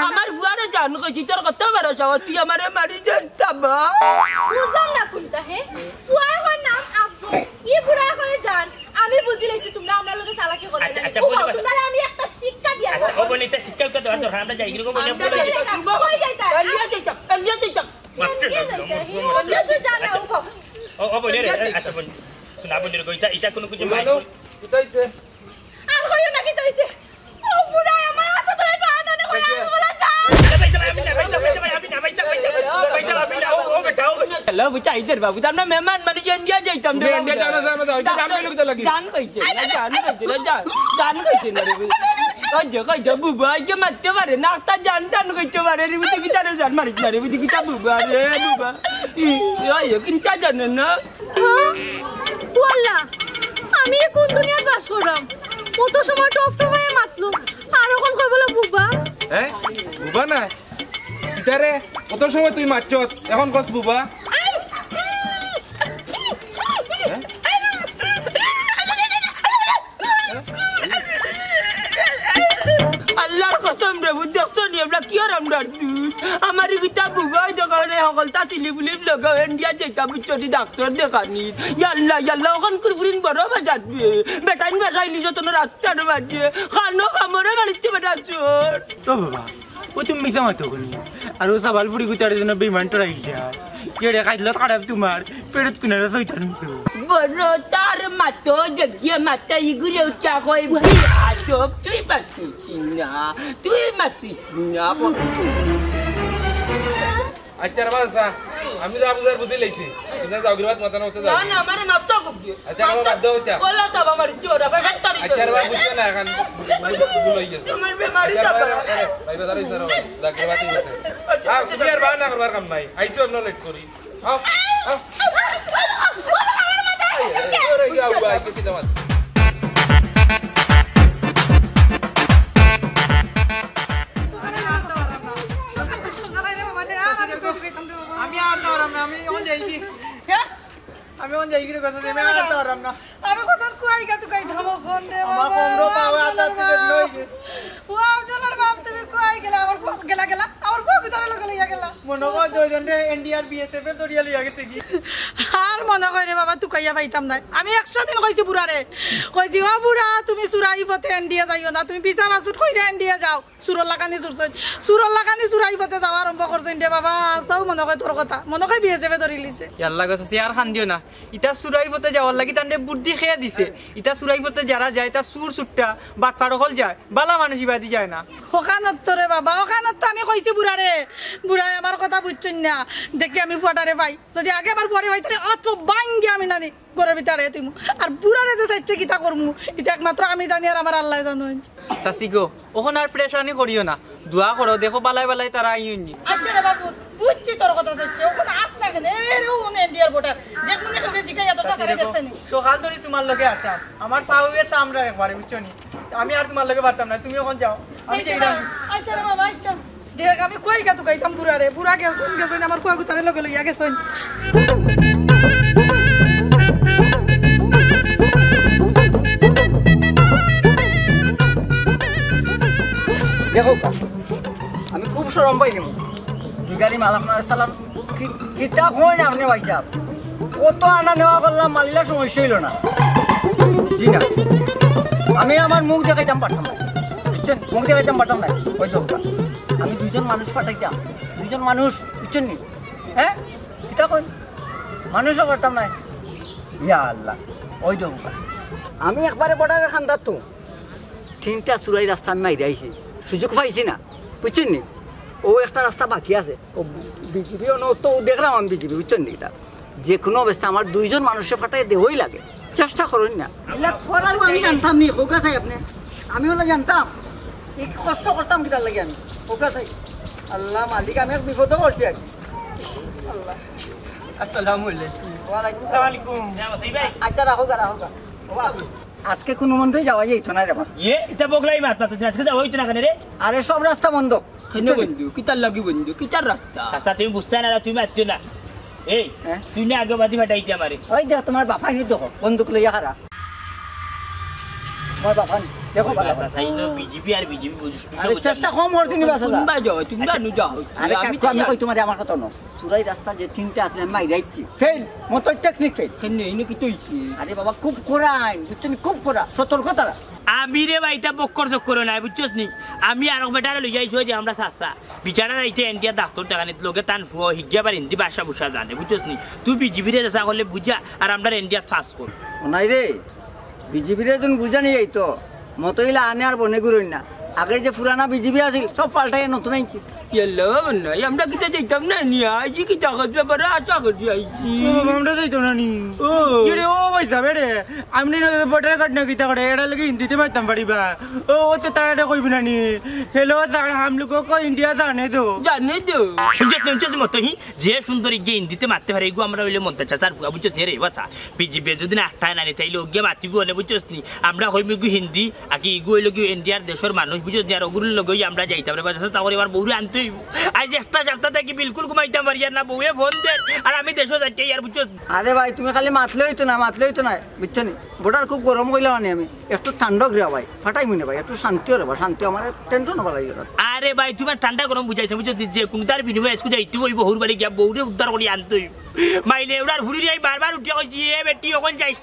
আমার ফুয়ারে জান কইছি তোর কত বড় চাও তুই আমারে মারি যাইতাবা বুঝলাম না কোনটা হে ফুয়ার নাম আব্দুল ই বুড়া হয়ে যান আমি বুঝি লাইছি তোমরা আমরা লগে চালাকি করে আচ্ছা বলি তোমরা আমি একটা শিক্ষা দিয়া ও বনিতা শিক্ষা কত দরকার আমরা যাই গিরো বলে বলে কই যাইতা আলিয়া যাইতা ও বলে রে আচ্ছা বল শোনা বলে রে কইতা এটা কোনো কিছু মাই কিটা হইছে আর কইও না কি তইছে ও বুড়া আমার হাতে ধরে টানা না করে আমি বলা যা হ্যালো বুঝা ইধর বাবু আমরা মেহমান মানে ইন্ডিয়া যাইতাম রে ইন্ডিয়া জানা যায় না ওইটা আমি লোক লাগি জান কইছে জান কইছে না রে কই যা বুবা যে মারতে পারে না তা জান টান কইতে পারে রে বুঝি কি জানে জান মারিস না রে বুঝি কি তা বুবা রে বুবা এই কিনটা জানেন না ওয়াল্লাহ আমি কোন দুনিয়ায় বাস করলাম কত সময় টফ হয়ে মাতলো আর এখন কই বলে বুবা হ্যাঁ বুবা না কিটা রে কত সময় তুই মারছত এখন কস বুবা আল্লাহর কসম রে বুঝছস নি আমরা কি আর আমরা তুই আমার কিতা বুবাই দোকানে হকলতা চিলি পুলিশ লগা ইন্ডিয়া যাইতা বুঝছনি ডাক্তার দেখানি ইয়াল্লা ওখান কুরকুরিন বড় বাজাবে বেটাইন বাসাইলি যতন রাস্তার বাজে খানো খামরে মারিতে বেটা চোর তো বাবা ও তুমি মিছা মাতো কোনি আর ও সাবাল ফুড়ি গুতারে জন্য বেমান টরাই গিয়া কেড়ে খাইলো খারাপ তোমার পেটত কুনারে সইতান মিছো বড় তার মাতো জগিয়ে মাতা ইগুরে উঠা কই ভাই আজব তুই পাচ্ছিস না আচ্ছা বাসা আমি তো আপনাদের বুঝি লইছি এটা জাগিরবাদ মাথা না হতে যাও না মানে মাপটা কবি আচ্ছা বাবা বাদ দাও এটা বলা তো আমার চোরা ফ্যাক্টরি আচ্ছা বাবা বুঝছো না এখন ভুল হই গেছে আমার বেমারি যাবে ভাই বাজারে ইসারা জাগিরবাদ হইছে কি আর বানা করবার কাম নাই আইছো আমরা লেট করি আও আও আরে যাও ভাই কি দামাত আমি আর তো আরাম না আমি ওন যাইছি হ্যাঁ আমি ওন যাইছি রে কথা আমি আর তো আরাম না আমি কথা কুয়াই গা তুই ধামো কোন রে আমার কোমরো পাওয়া আতা থেকে লই গেছ ওয়াও জলার বাপ তুমি কুয়াই গেলা আমার ফুক গেলা আমার ফুক ভিতরে লগে লইয়া গেলা মনে কর দুইজন রে এনডিআর বিএসএফ এর দরিয়া লইয়া গেছে কি আর মনে কই রে বাবা তুই কইয়া পাইতাম না আমি 100 দিন কইছি বুড়া রে কইছি ও বুড়া তুমি সুরাই পথে ইন্ডিয়া যাইও না তুমি বিছা বাসুট কইরা ইন্ডিয়া যাও সুরল লাগানি সুরাই পথে যাওয়া আরম্ভ করছ ইন্ডিয়া বাবা সব মনে কই তোর কথা মনে কই বিএসএফ এ ধরি লিছে ইয়াল্লা গছ আর খান দিও না ইটা সুরাই পথে যাওয়ার লাগি তান্ডে বুদ্ধি খেয়া দিছে ইটা সুরাই পথে যারা যায় তা সুর সুট্টা বাটপাড় হল যায় বালা মানুষ ইবাদি যায় না ওখানত তো রে বাবা ওখানত তো আমি কইছি বুড়াই আমার কথা বুঝছেন না দেখি আমি ফুয়াটারে ভাই যদি আগে আমার ফুয়ারে ভাই তাহলে অত বাঙ্গি আমি নানি ঘরের ভিতরে তুমি আর বুড়ারে যে চাইছে কিতা করমু এটা একমাত্র আমি জানি আর আমার আল্লাহ জানো চাচি গো ওখানে আর প্রেশানি করিও না দোয়া করো দেখো বালাই বালাই তারা আইনি আচ্ছা রে বাবু বুঝছি তোর কথা চাইছে ওখানে আস না কেন এর ওখানে ইন্ডিয়ার ভোটার দেখুন এখানে জিগাইয়া তোর সকাল ধরে তোমার লগে আসতাম আমার পা হয়ে চামড়া একবারে বুঝছো নি আমি আর তোমার লগে পারতাম না তুমি এখন যাও আমি আচ্ছা রে বাবা আচ্ছা দেখ আমি কই গা তো গাইতাম বুড়ারে বুড়া গেছন আমার ফুয়া গুতারে লগে লইয়া গেছন দেখো আমি খুব শরম পাইনি দুই গাড়ি মাল আপনার চালান কিতাব হয় না আপনি ভাইসাব কত আনা নেওয়া করলাম মালিলার সমস্যা হইল না জি না আমি আমার মুখ দেখাইতাম পারতাম না বুঝছেন মুখ দেখাইতাম পারতাম না ওই তো আমি দুইজন মানুষ পাঠাইতাম দুইজন মানুষ বুঝছেন নি হ্যাঁ কিতাব কই মানুষও পারতাম না ইয়া আল্লাহ ওই তো আমি একবারে বর্ডারের খান্দার তো 3টা চুরাই রাস্তা আমি মাইরে আইছি সুযোগ পাইছি না বুঝছেন নি ও একটা রাস্তা বাকি আছে ও বিজেপিও তো দেখলাম আমি বিজেপি বুঝছেন নি এটা যে কোনো অবস্থা আমার দুইজন মানুষের ফাটাই দেওয়াই লাগে চেষ্টা করুন না করার আমি জানতাম নি ওকা চাই আপনি আমি হলে জানতাম এই কষ্ট করতাম কিতার লাগে আমি ওকা চাই আল্লাহ মালিক আমি এক বিপদ করছি আর আল্লাহ আসসালামু আলাইকুম ওয়ালাইকুম আচ্ছা রাখো আজকে কোনো মন্দিরে যাওয়া যাইতো না রে বাবা এটা বগলাই মাত মাত আজকে যাওয়া হইতো না কেন রে আরে সব রাস্তা বন্ধ বন্ধু কিতার লাগি বন্ধু কিতার রাস্তা আচ্ছা তুমি বুঝতে না তুমি আসছো না এই তুই না আগে বাদি ফাটাইতে আমারে ওই দেখ তোমার বাপা নি দেখো বন্দুক লইয়া হারা তোমার বাপা দেখো আচ্ছা সাইনো বিজেপি আর বিজেপি বুঝছ আরে চেষ্টা কম করতে নি বাসা তুমি যাও তুমি না যাও আরে আমি কই তোমারে আমার কথা ন সুরাই রাস্তা যে 3টা আছে আমি মাই যাইছি ফেল মত টেকনিক ফেল কেন ইনো কি তৈছি আরে বাবা খুব কোরাই বুঝছেন খুব কোরা সতর্কতা আমি রে ভাইটা বক্কর চক্কর নাই বুঝছস নি আমি আর বেটারে লই যাইছো যে আমরা সাসা বিচারা যাইতে ইন্ডিয়া ডাক্তার টাকানিত লগে টান ফুয়া হিজ্ঞা পার হিন্দি ভাষা বুঝা জানে বুঝছস নি তুই বিজিবিরে যাসা করলে বুঝা আর আমরা ইন্ডিয়া ফাস কর নাই রে বিজিবিরে যখন বুঝা নি যাইতো মতইলা আনে আর বনে গুরই না আগের যে পুরানা বিজিবি আছিল সব পাল্টাই নতুন আইছি ইয়েলো না আমরা কিতা যাইতাম না নি আইছি কি টাকা ব্যাপারে আশা করছি আইছি আমরা যাইতাম না নি ও ভাই যাবে রে আমি বটার কাট না কিতা করে এটা লাগে হিন্দিতে মারতাম পারিবা ও তো তারা কইবি না নি हेलो सर हम लोगों को इंडिया जाने दो বুঝছস মত হি যে সুন্দরী গে হিন্দিতে মারতে পারে এগো আমরা হইলে মন্তা চাচার ফুয়া বুঝছস রে কথা বিজিবি যদি না আটটায় না নি তাইলে ওগে মাতিবো না বুঝছস নি আমরা কইবি গো হিন্দি আকি এগো হইলো গো ইন্ডিয়ার দেশের মানুষ বুঝছস নি আর ওগুলো লগই আমরা যাইতাম রে বাসা তাহলে এবার বউরে আনতে হইব আজ একটা সপ্তাহ থেকে বিলকুল ঘুমাইতাম পারি না বউয়ে ফোন দেন আর আমি দেশে যাইতে আর বুঝছস আরে ভাই তুমি খালি মাতলে হইতো না বুঝছো নি বর্ডার খুব গরম হইলা মানে আমি একটু ঠান্ডা ঘুরা ভাই ফাটাই মনে ভাই একটু শান্তি রে ভাই শান্তি আমার টেনশন হবা লাগে আরে ভাই তুমি ঠান্ডা গরম বুঝাইছো বুঝছস যে কোন তার বিনিময়ে আজকে যাইতে হইব বহুর বাড়ি গিয়া বউরে উদ্ধার করে আনতে হইব মাইলে এবার হুড়ি আই বারবার উঠিয়া কইছি এ বেটি ওখান যাইস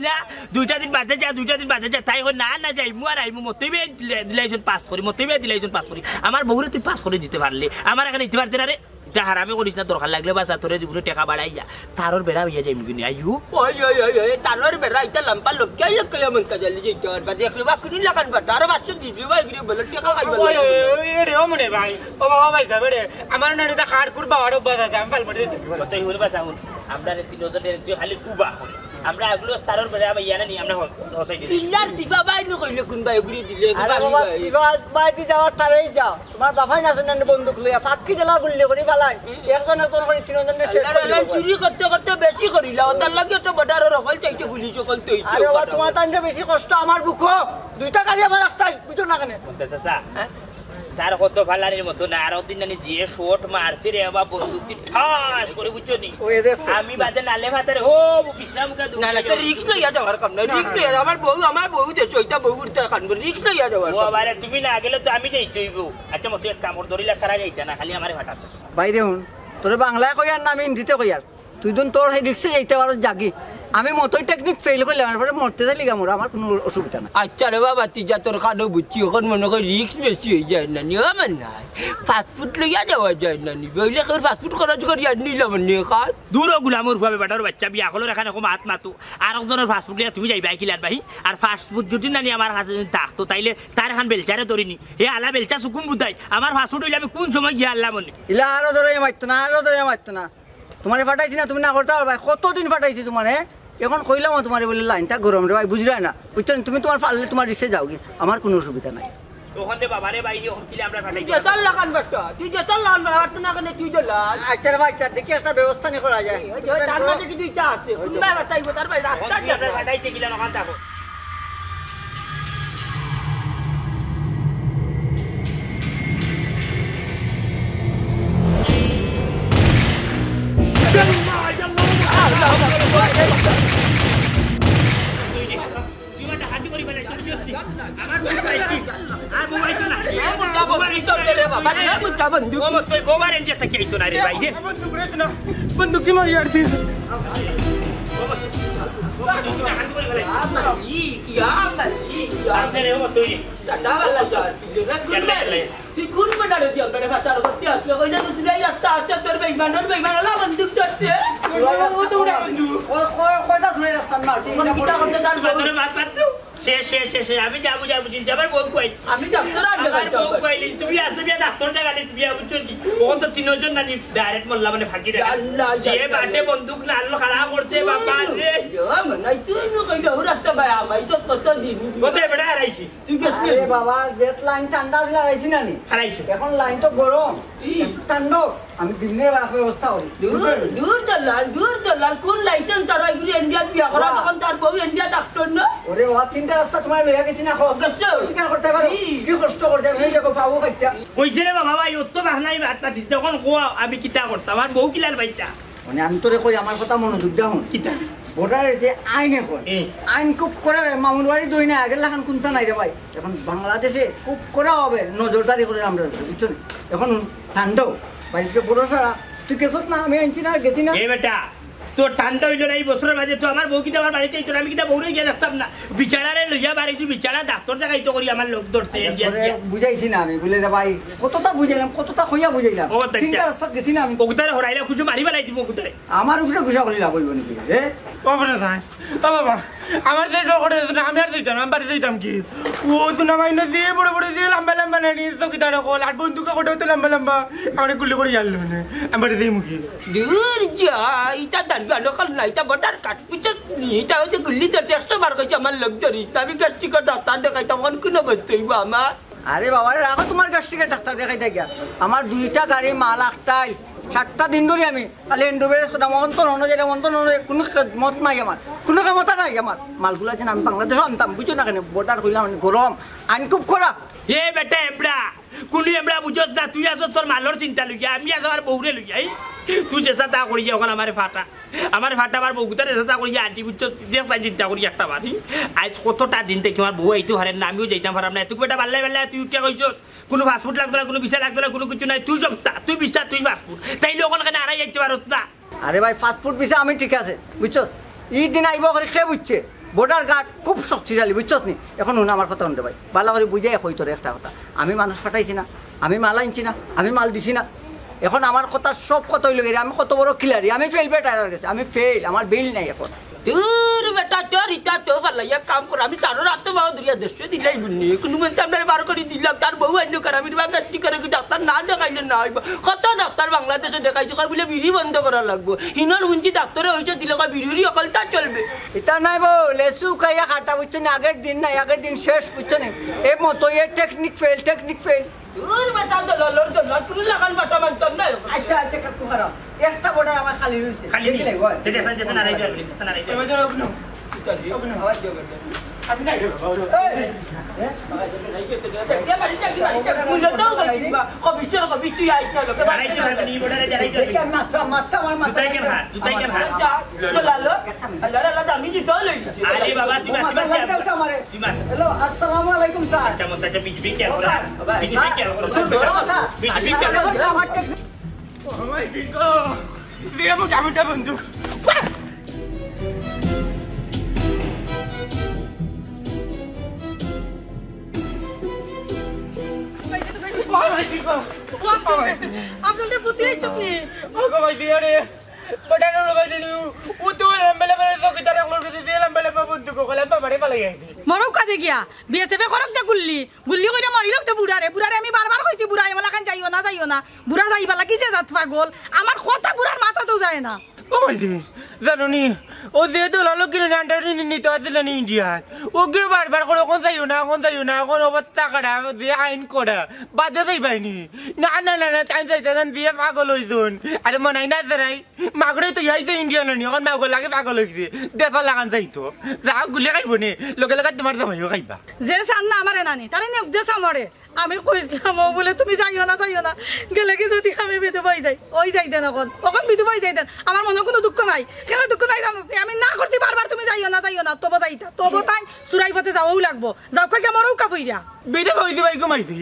না 2টা দিন বাদে যা তাই না যাই মু আর আইমু মতইবে দিলাইজন পাস করি আমার বহুরে তুই পাস করে দিতে পারলে আমার এখানে দিতে পারতে না রে এটা হারামে করিস না দরকার লাগলে বাসা তোরে জীবনে টাকা বাড়াই যা তারর বেড়া হইয়া যাইমু কিনি আইউ ওই তানোর বেড়া ইতা লম্পা লক্কাই মন কাজলি যাইতো আর দেখলে বা কুনি লাগান বা তার বাচ্চা দিবি ভাই গিরে বল টাকা খাইবা ওই রে ও মনে ভাই ও বাবা ভাই যাবে রে আমার না এটা খাড় কুড় বাড়ো বাজা আমি ফাল মারি দিতে কতই হইরে বাসা আমরা রে 3000 তুই খালি কুবা আমরা এগুলো তারর বেড়া ভাই জানা নি আমরা হসাই দিই চিল্লার দিবা ভাই ন কইলে কোন ভাই গুরি দিলে আরে বাবা সিবাজ ভাই দি যাওয়ার তারেই যাও তোমার বাবাই না জানেন বন্দুক লইয়া ফাঁকি দিলা গুলি করে ফালাই একজন করে 3 জনের শেষ করে চুরি করতে বেশি করিলা ওটার লাগে তো বড়ার রকল চাইতে পুলিশ সকল তো আরে বাবা তোমার তানতে বেশি কষ্ট আমার বুকো 2টা গাড়ি আমার রাস্তায় বুঝো না কেন চাচা তার কত ফালারির মতো না আর দিন জানি যে শট মারছে রে বাবা বন্দুকটি ঠাস করে বুঝছো নি আমি বাদে নালে ভাতারে ও বিশ্রাম কা না না রিক্স লইয়া যাওয়ার কাম না রিক্স লইয়া আমার বউ দেশ ওইটা বউ উঠতে কান রিক্স লইয়া যাওয়ার ও বারে তুমি না গেলে তো আমি যাইতে হইব আচ্ছা মত এক কামড় ধরিলা করা যাইতা না খালি আমারে ফাটাতো বাইরে হুন তোরে বাংলায় কই আর না আমি হিন্দিতে কই আর তুই দুন তোর এই রিক্সে যাইতে পারো জাগি আমি মতই টেকনিক ফেল করলে আমার পরে মরতে যাই লিগা মোর আমার কোনো অসুবিধা না আচ্ছা রে বাবা তুই যা তোর কাটো বুঝছি এখন মনে করি রিক্স বেশি হয়ে যায় না নিয়ম নাই ফাস্টফুড লইয়া যাওয়া যায় না নি বইলে কেউ ফাস্টফুড খরচ করি আর নিলাম নিয়ে খান দূর গুলামুর ভাবে বেটার বাচ্চা বিয়া হলো এখানে কম হাত মাতো আর একজনের ফাস্টফুড লিয়া তুমি যাইবা কিলার ভাই আর ফাস্টফুড যদি না নি আমার কাছে থাকতো তাইলে তার এখন বেলচারে ধরিনি এ আলা বেলচা সুকুম বুদাই আমার ফাস্টফুড হইলে আমি কোন সময় গিয়া আল্লাহ মনে ইলা আরো ধরে মারতো না তোমারে ফাটাইছি না তুমি না করতে পারবা কতদিন ফাটাইছি তোমারে এখন কইলাম তোমার বলে লাইনটা গরম রে ভাই বুঝলে না বুঝছেন তুমি তোমার পারলে তোমার রিক্সে যাও কি আমার কোনো অসুবিধা নাই ওখানে বাবারে বাইরে ওখান কিলে আমরা তুই ফাটাই যে চল লাগান বাচ্চা তুই যে চল লাগান বাট না কেন তুই দলা আচ্ছা রে ভাই আচ্ছা দেখি একটা ব্যবস্থা নি করা যায় তার মাঝে কি দুইটা আছে কোনবা বাতাইবো তার ভাই রাস্তা ওখান আমরা ফাটাইতে গেলাম ওখান থাকো বন্দুক কি মারি আসছি কয়টা ধরে রাস্তার মার আমি যাবো চিন্তা আমার বউ কই আমি ডাক্তার বউ কইলি তুমি আসো বিয়া ডাক্তার জায়গায় তুমি বুঝছো কি ও তো তিনজন না ডাইরেক্ট মল্লা মানে ফাঁকি রে যে বাটে বন্দুক না আলো খারাপ করছে বাবা রে নাই তুই নো কইলো রাস্তা ভাই আমি তো কত দিন কোথায় বেড়া হারাইছি তুই গেছিস আরে বাবা জেট লাইন ঠান্ডা দিলা আইছি না নি হারাইছি এখন লাইন তো গরম ঠান্ডা আমি দিনের ব্যবস্থা করি দূর দলাল কোন লাইসেন্স আর এগুলি ইন্ডিয়া বিয়া করা তখন তার বউ ইন্ডিয়া ডাক্তার না ওরে বাবা তিনটা রাস্তা তোমার লইয়া গেছি না স্বীকার করতে পারো কি কষ্ট করতে আমি দেখো পাবো খাইটা কইছে রে বাবা ভাই অত বাহনাই বাত পাতি যখন কোয়া আমি কিতা করতাম আমার বউ কিলার বাইটা মানে আমি তোরে কই আমার কথা মনোযোগ দাও কিতা ভোটারের যে আইন এখন আইন খুব করে মামুন বাড়ি দই না আগের লাখান কোনটা নাই রে ভাই এখন বাংলাদেশে খুব করা হবে নজরদারি করে আমরা বুঝছো এখন ঠান্ডাও বাড়িতে বড় সারা তুই গেছত না আমি আনছি না গেছি না এ বেটা তোর ঠান্ডা হইল না এই বছরের মাঝে তো আমার বউ কিতা আমার বাড়িতে আইতো আমি কিতা বউরে গিয়ে দেখতাম না বিছানারে লইয়া বাড়িছি বিছানা ডাক্তার জায়গায় তো করি আমার লোক ধরছে বুঝাইছি না আমি বলে রে ভাই কতটা বুঝাইলাম কতটা খইয়া বুঝাইলাম ও তিনটা রাস্তা গেছি না আমি ওগুতারে হরাইলে কিছু মারি বেলাই দিব ওগুতারে আমার উপরে ঘুষা করি লাভ হইব নাকি রে বাবা ভাই ও বাবা আমার যে ডকরে আমি আর দিতাম আমি বাড়ি দিতাম কি ও তুনা মাইনে দিয়ে বড় বড় দিয়ে লম্বা লম্বা নেনি তো কি তার কল আর বন্দুক কোটে তো লম্বা লম্বা আমি গুলি করে যাইলো না আমি বাড়ি দিই মুখি দূর যা ইটা দাঁড়িয়ে আলোকাল না ইটা বটার কাট পিছে ইটা হচ্ছে গুল্লি ধরছে 100 বার কইছে আমার লোক ধরি আমি গ্যাস্ট্রিকের ডাক্তার দেখাই তখন কোনো বলতেইব আমার আরে বাবা রে রাখো তোমার গ্যাস্ট্রিকের ডাক্তার দেখাই দেখিয়া আমার দুইটা গাড়ি মাল একটাই 7টা দিন ধরে আমি খালি এন্ডোবের সোনা মন্তন অনুযায়ী মন্তন অনুযায়ী কোনো মত নাই আমার কোনো ক্ষমতা নাই আমার মালগুলা যেন আমি বাংলাদেশে আনতাম বুঝছো না কেন বর্ডার কইলাম গরম আইন খুব খারাপ এ বেটা এবড়া কুলি এবড়া বুঝত না তুই আছো তোর মালর চিন্তা লইয়া আমি আছো আমার বউরে লইয়া তুই যে সাথে করি ওখানে আমার ফাটা আমার বউ গুতারে সাথে করি আন্টি বুঝছো দেখতাই চিন্তা করি একটা বাড়ি আজ কতটা দিন থেকে আমার বউ আইতে পারেন না আমিও যাইতাম পারাম না তুই বেটা বাল্লাই বাল্লাই তুই উঠে কইছ কোনো ফাস্টফুড লাগতো না কোনো বিষয় লাগতো না কোনো কিছু নাই তুই সপ্তাহ তুই বিশ্বাস তুই ফাস্টফুড তাই ওখানে কেন আড়াই যাইতে পারত না আরে ভাই ফাস্টফুড বিষয় আমি ঠিক আছে বুঝছো ঈদ দিন আইব করে খেয়ে বুঝছে বর্ডার গার্ড খুব শক্তিশালী বুঝছত নি এখন শুনে আমার কথা শুনতে ভাই ভালো করে বুঝাই হই তোর একটা কথা আমি মানুষ ফাটাইছি না আমি মাল আনছি না আমি মাল দিছি না এখন আমার কথা সব কথাই লেগে আমি কত বড় ক্লিয়ারি আমি ফেল বেটার গেছে আমি ফেল আমার বিল নাই এখন দূর বেটা তোর ইটা তো ভালো কাম কর আমি চারো রাত তো বাবা দুরিয়া দেশ দিলাই বুঝলি কোনো মধ্যে আপনার বার করে দিলাম তার বউ আইন কর আমি গাছটি করে ডাক্তার না দেখাইলে না হইব কত ডাক্তার বাংলাদেশে দেখাইছে কয় বলে বিড়ি বন্ধ করা লাগবো হিনর হুঞ্চি ডাক্তারে হয়েছে দিলে কয় বিড়ি অকলতা চলবে এটা নাই বউ লেসু খাইয়া খাটা বুঝছো না আগের দিন নাই আগের দিন শেষ বুঝছো না এই মতো এ টেকনিক ফেল দূর বেটা দলাল তুমি লাগান বাটা মানতাম না আচ্ছা আচ্ছা কাকু খারাপ একটা বর্ডার আমার খালি রইছে খালি দেখলে গো যেতে যেতে না রাইতে পারবি না রাইতে এবার যাও আপনি আওয়াজ দিও আমি নাই রাইতে পারবি নি বড়রে রাইতে দেখে মাত্রা আমার মাথা তুই কেন হাত আমি দিতে লইছি আরে বাবা তুই হ্যালো আসসালামু আলাইকুম স্যার আচ্ছা মত বিজবি কে হলো বিজবি কে হলো বিজবি কে আমার কি গো দিয়ে মোটা বন্দুক আপনাদের বুদ্ধি হয়েছে আপনি ওগো ভাই দিয়ে রে বটানো ভাই দিলু ও তো এমএলএ তো কি তার আমল দিতে দিলাম বলে বন্দুক কইলা বাবারে পালাই আইছি মরক কাজে গিয়া বিএসএফ করক দে গুল্লি কইরা মারিলক দে বুড়ারে আমি বারবার কইছি বুড়া এমলা কান যাইও না বুড়া যাইবা লাগি যে জাত পাগল আমার কথা বুড়ার মাথা তো যায় না ও ভাই দি জানো নি ও যেহেতু লালো কিনে আন্ডার নিতে আসছিল না ইন্ডিয়ায় ওকে বারবার করে এখন যাইও না এখন অবস্থা খারাপ যে আইন করা বাধ্য যাই পাইনি না তাই যাইতে দিয়ে পাগল হইছুন আরে মনে হয় না যারাই মাগড়ে তো ইহাইছে ইন্ডিয়া নানি এখন মাগল লাগে পাগল হয়েছে দেখা লাগান যাইতো যা গুলে খাইব নে লোকে লোকে তোমার জামাইও খাইবা যে চান না আমারে নানি তারে নেক দে চামরে আমি কইছিলাম বলে তুমি যাইও না গেলে কি যদি আমি বিধু পাই যাই ওই যাই দেন ওখন বিধু পাই যাই দেন আমার মনে কোনো দুঃখ নাই কেন দুঃখ নাই জানোস আমি না করছি বারবার তুমি যাইও না তবো যাইতা তবো তাই সুরাই পথে যাওয়াও লাগবো যাও খাই আমারও কাপইরা বিধে বই দিবাই ঘুমাইছি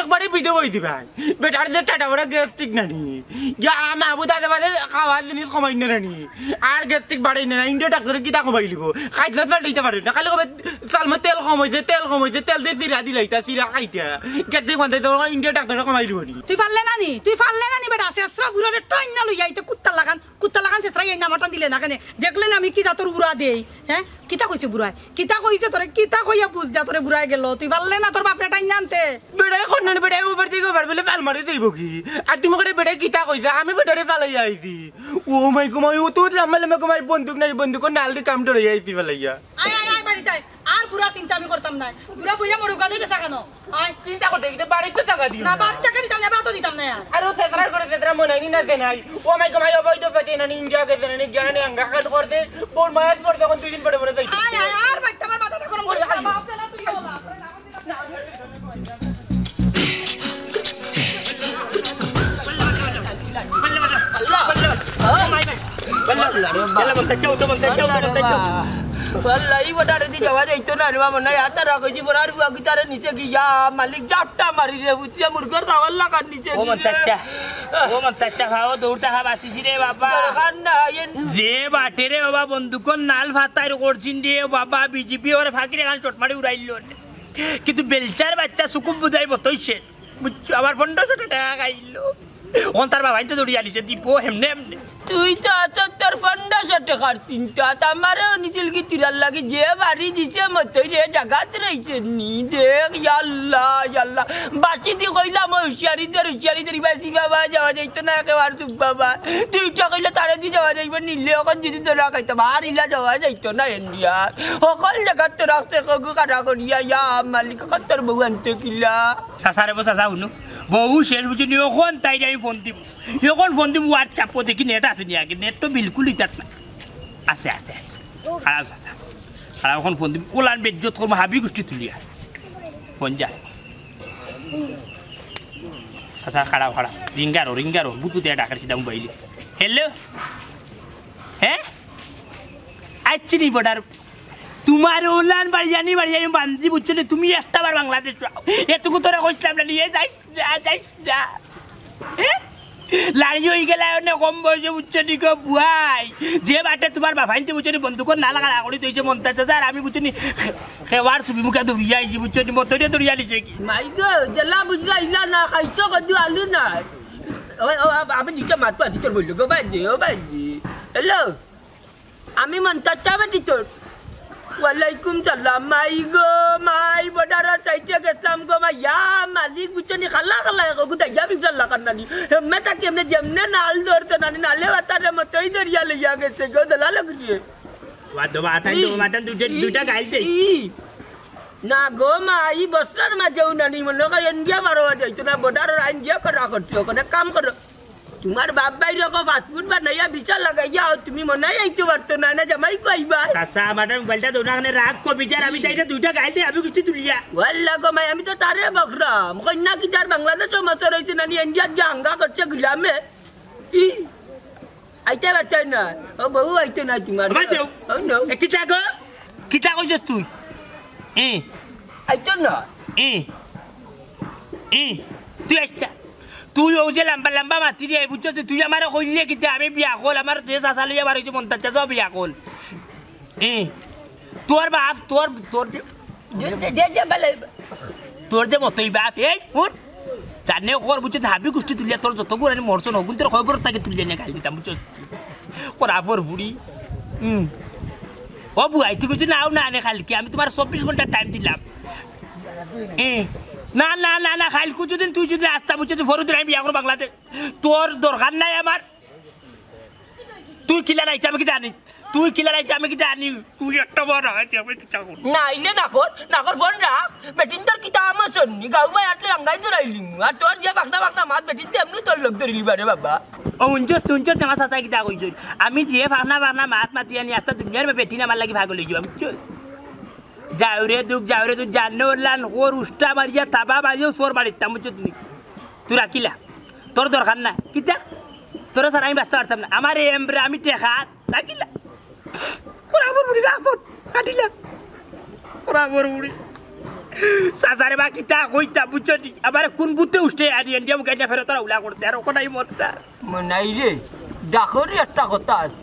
একবারে বিধে বই দিবাই বেটার যে টাটা বড় গ্যাস্ট্রিক নানি যা আমি আবু দাদা বাদে খাওয়ার জিনিস কমাই না নানি আর গ্যাস্ট্রিক বাড়াই না ইন্ডিয়া ডাক্তারে কিতা কমাই লিব খাইতে পাল্টাইতে পারে না খালি কবে চালমা তেল কমাইছে তেল দিয়ে চিরা দিলাইতা চিরা খাইতা গ্যাস্ট্রিক বান্ধে তো ইন্ডিয়া ডাক্তারে কমাই লিব নি তুই পারলে নানি বেটা চেষ্টা বুড়ারে টইন না লইয়া আইতে কুত্তা লাগান চেষ্টা এই নামটা দিলে না কেন দেখলে না আমি কিতা তোর উড়া দেই হ্যাঁ কিতা কইছে বুড়াই কিতা কইছে তোরে কিতা কইয়া বুঝ দা তোরে বুড়াই গেল তুই পারলে না তোর বাপরে টাইন জানতে বেড়াই খন্ডন বেড়াই উপর থেকে ওভার বলে পাল মারি দেব কি আর তুমি করে বেড়াই কিতা কইছে আমি বেটারে পালাই আইছি ও মাই গুমাই ও তো লাম্বা গুমাই বন্দুক নাল দি কাম ধরে আইছি পালাইয়া আয় বাড়ি যাই আর পুরা চিন্তা আমি করতাম না পুরা ফুইরা মরু কাঁদে গেছে কেন আয় চিন্তা করতে গিয়ে বাড়ি তো টাকা দিও না বাড়ি টাকা দিতাম না বাতো দিতাম না আর ও সেতরার করে সেতরা মনে নাই না দেনাই ও মাই গুমাই অবৈ তো ফেতে না ইন্ডিয়া কে দেনা নি জ্ঞান আঙ্গা কাট করতে বোর মায়াত পড় তখন দুই দিন পরে যাই আয় আর ভাই তোমার মাথাটা গরম করে বাপ না তুই বলা যাওয়া যাইতো না মানে হাতে রাখছি পড়ার গিটারের নিচে গিয়া মালিক জাপটা মারি রে বুঝিয়া মুরগের খাওয়ার লাগার নিচে খাও দৌড়টা খা বাঁচিছি রে বাবা যে বাটে রে বাবা বন্দুকর নাল ভাতাই করছিন রে বাবা বিজেপি ওর ফাঁকি রেখান চট মারি উড়াইল কিন্তু বেলচার বাচ্চা সুকুম বুঝাই বতইছে বুঝছো আবার 1500 টাকা খাইলো ওন তার বাবাই তো দৌড়িয়ে আনিছে দিব হেমনে তুই তো আছো তোর 1500 টাকার চিন্তা আমারও নিজের কি তিরার লাগে যে বাড়ি দিছে মতই রে জাগাত রইছে নি দেখ আল্লাহ বাসি দি কইলাম হুশিয়ারিদের বাসি বাবা যাওয়া যাইতো না একেবারে চুপ বাবা তুইটা কইলে তারে দি যাওয়া যাইব নিলে এখন যদি তোরা খাইতে আর ইলা যাওয়া যাইতো না ইন্ডিয়া সকল জায়গাত তো রাখতে কগু কাটা করিয়া ইয়া মালিক কতর বউ আনতে কিলা সাসারে বসা যাও বহু শেষ বুঝি নি ওখন তাই আমি ফোন দিব এখন ফোন দিব হোয়াটসঅ্যাপ দেখি নেট আছে নি আগে নেট তো বিলকুল ইতাত না আছে খারাপ আর এখন ফোন দিব ওলান বেজ্জত করবো হাবি গোষ্ঠী তুলিয়া ফোন যা সাসা খারাপ রিঙ্গারো বুতু দিয়ে ডাকার সিধা মোবাইলে হ্যালো হ্যাঁ আচ্ছি নি বর্ডার তোমার ওলান বাড়ি জানি বান্ধি বুঝছো না তুমি একটা বার বাংলাদেশ এটুকু তোরা কইছিলাম না নিয়ে যাইস না লাড়ি হয়ে গেলে কম বয়সে বুঝছো নি গো বুয়াই যে বাটে তোমার বাবাইতে বুঝছো নি বন্ধুকর নালা কাড়া করে দিয়েছে মন্তাজ আর আমি বুঝছো নি খেওয়ার ছবি মুখে দৌড়িয়ে আইছি বুঝছো নি মতরে দৌড়িয়ে আনিছে কি মাই গো জেলা বুঝলা ইলা না খাইছো কদি আলু না আমি দিকে মাত পাচ্ছি তোর বললো গো বাজি হ্যালো আমি মন্তাজ চাবাটি তোর ওয়ালাইকুম সালাম মাই বর্ডারের সাইডে গেছিলাম গো মাইয়া মালিক বুঝছনি খালা গুদাইয়া বিফল লাগার নানি হেমে তাকে এমনি যেমনে নাল ধরতো নানি নালে বাতারে মতোই দরিয়া লইয়া গেছে গো দলা লাগছে দুইটা গাইল দে না গো মাই বস্ত্রার মাঝেও নানি মনে হয় ইন্ডিয়া মারো যাইতো না বর্ডারের আইন যে করা করছে ওখানে কাম করো তোমার বাপ বাইরে ফাস্টফুড বানাইয়া বিচার লাগাইয়া তুমি মনে হয় আইতে পারতো না জামাই কইবা চাচা আমার মোবাইলটা দোকানে রাখ কো বিচার আমি তাইটা দুইটা গাইল দে আমি কিছু তুলিয়া ওয়াল্লা গো মাই আমি তো তারে বকরাম কন্যা কি তার বাংলাদেশ মতো রয়েছে নানি ইন্ডিয়া জাঙ্গা করছে গুলামে আইতে পারতো না ও বউ আইতো না তোমার কিতা কইছস তুই আইতো না তুই আইতা তুই ও যে লম্বা মাতি দিয়ে বুঝছো তুই আমার কইলে কিন্তু আমি বিয়া কল আমার দেশ আসালে আবার হয়েছে মন্তাজ যাও বিয়া কল তোর বাপ তোর যে মতই বাপ এই ফুট জানে ওর বুঝছো হাবি গোষ্ঠী তুলিয়া তোর যত গুণ মরছো নগুন তোর খবর তাকে তুলিয়া নিয়ে গাল দিতাম বুঝছো ওরা ফোর ফুড়ি ও বুয়াই তুমি বুঝছো নাও না আনে খালকি আমি তোমার 24 ঘন্টা টাইম দিলাম না খাইলকু যদি তুই যদি রাস্তা বুঝছো ফরুদ আমি বিয়া করো বাংলাদেশ তোর দরকার নাই আমার তুই কিলা নাইতে আমি কি জানি তুই কিলা নাইতে আমি কি জানি তুই একটা বড় আছে আমি কি চাকর নাইলে নাকর ফোন রাখ বেটিন তোর কিতা আমার চন্নি গাউ ভাই আটলে রাঙ্গাই ধরাইলি আর তোর যে বাগনা মাত বেটিন এমনি তোর লোক ধরিলি বারে বাবা ও উঞ্চর তোমার চাচা কিতা কইছ আমি যে বাগনা মাত মাতি আনি আস্তা দুনিয়ার বেটিন আমার লাগি ভাগ লই যাম বুঝছ যাওরে তুই জানো লান ওর উষ্টা মারিয়া তাবা মারিও সোর বাড়িতাম বুঝছ তুই রাখিলা তোর দরকার না কিতা তোর স্যার আমি ব্যস্ত পারতাম না আমার এমরে আমি টেকা রাখিলা বরাবর বুড়ি রাখবো কাটিলা বরাবর বুড়ি সাজারে বা কিতা কইতা বুঝছো আবার কোন বুতে উঠে আর ইন্ডিয়া মুখে ফেরত তোরা উলা করতে আর ওখানেই মরতা নাই রে ডাকরি একটা কথা আছে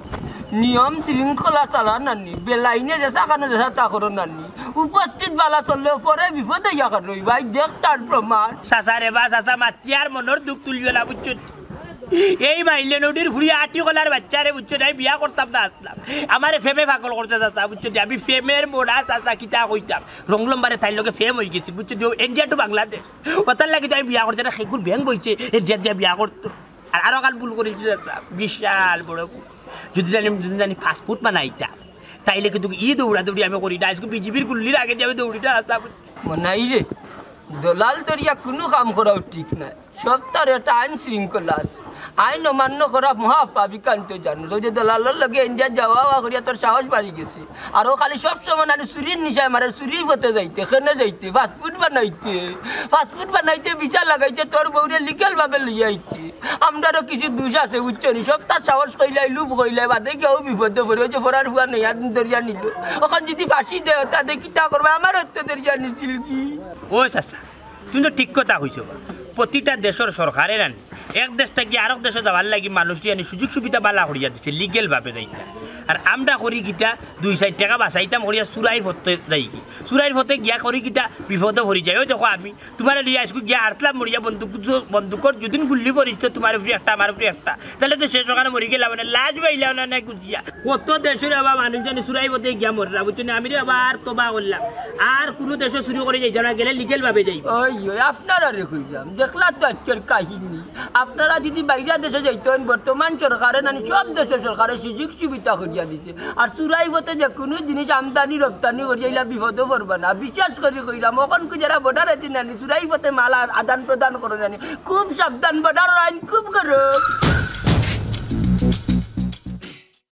নিয়ম শৃঙ্খলা চালান নানি বেলাইনে যেসা কানো যেসা তা করো নানি উপস্থিত বালা চললে পরে বিপদে ইয়া কানো ভাই দেখ তার প্রমাণ সাসারে বা সাসা মাতিয়ার মনের দুঃখ তুলিও না বুঝছো এই মাইলে নদীর ফুড়িয়ে আটি কলার বাচ্চারে বুঝছো নাই বিয়া করতাম না আসলাম আমার ফেমে ফাকল করতে চাচা বুঝছো আমি ফেমের মোড়া চাচা কিতা কইতাম রংলম্বারে তাই লোকে ফেম হয়ে গেছি বুঝছো ইন্ডিয়া টু বাংলাদেশ ওটার লাগে আমি বিয়া করতে না সেগুলো ব্যাংক বইছে ইন্ডিয়াত গিয়ে বিয়া করতো আর আরো কাল ভুল করেছি চাচা বিশাল বড় যদি জানি ফাস্টফুড বানাইতাম তাইলে কিন্তু দৌড়াদৌড়ি আমি করি না আজকে বিজেপির গুল্লির আগে দিয়ে আমি দৌড়িটা আসা নাই রে দলাল দরিয়া কোনো কাম করাও ঠিক নাই সপ্তাহের একটা আইন শৃঙ্খলা আছে আইন অমান্য করা মহাপাপী কান্ত জানো যদি দলালের লগে ইন্ডিয়া যাওয়া করিয়া তোর সাহস বাড়ি গেছে আরও খালি সবসময় না চুরির নিশায় মারে চুরি হতে যাইতে খেনে যাইতে ফাস্টফুড বানাইতে বিচার লাগাইতে তোর বউরে লিগেল ভাবে লইয়া আইছে আমারও কিছু দোষ আছে বুঝছো নি সপ্তাহ সাহস কইলাই লুপ কইলাই বাদে কেউ বিপদে পড়ে যে ফরার হুয়া নেই দরিয়া নিল ওখান যদি ফাঁসি দেয় তাদের কিতা করবে আমার হত্যা দরিয়া নিছিল কি ও চাচা তুমি তো ঠিক কথা কইছো প্রতিটা দেশের সরকারের আনি এক দেশ থেকে আরেক দেশে যাওয়ার লাগি মানুষটি আনি সুযোগ সুবিধা বালা করিয়া দিচ্ছে লিগেল ভাবে যাইতা আর আমরা করি কিতা 2-4 টাকা বাঁচাইতাম করিয়া চুরাই ফতে যাই কি চুরাইর ফতে গিয়া করি কিতা বিপদে ভরি যায় ওই দেখো আমি তোমার লিয়া আসবো গিয়া হারতলাম মরিয়া বন্দুকর যদিন গুল্লি করিস তো তোমার উপরে একটা আমার উপরে একটা তাহলে তো সে সকালে মরি গেলাম না লাজ পাইলাম না নাই গুজিয়া কত দেশের আবার মানুষজনে চুরাই ফতে গিয়া মরলাম বুঝছো আমি আবার তোবা করলাম আর কোনো দেশে চুরি করে যাই না গেলে লিগেল ভাবে যাই আপনারা রেখে দেখলা তো আজকের কাহিনী আপনারা যদি বাইরে দেশে যাইতেন বর্তমান সরকারে নানি সব দেশের সরকারের সুযোগ সুবিধা করিয়া দিচ্ছে আর চুরাই হতে যে কোনো জিনিস আমদানি রপ্তানি করিয়া বিপদও পড়বে না বিশ্বাস করে কইলাম ওখানকে যারা বর্ডার আছে নানি চুরাই হতে মাল আদান প্রদান করে নানি খুব সাবধান বর্ডার আইন খুব করো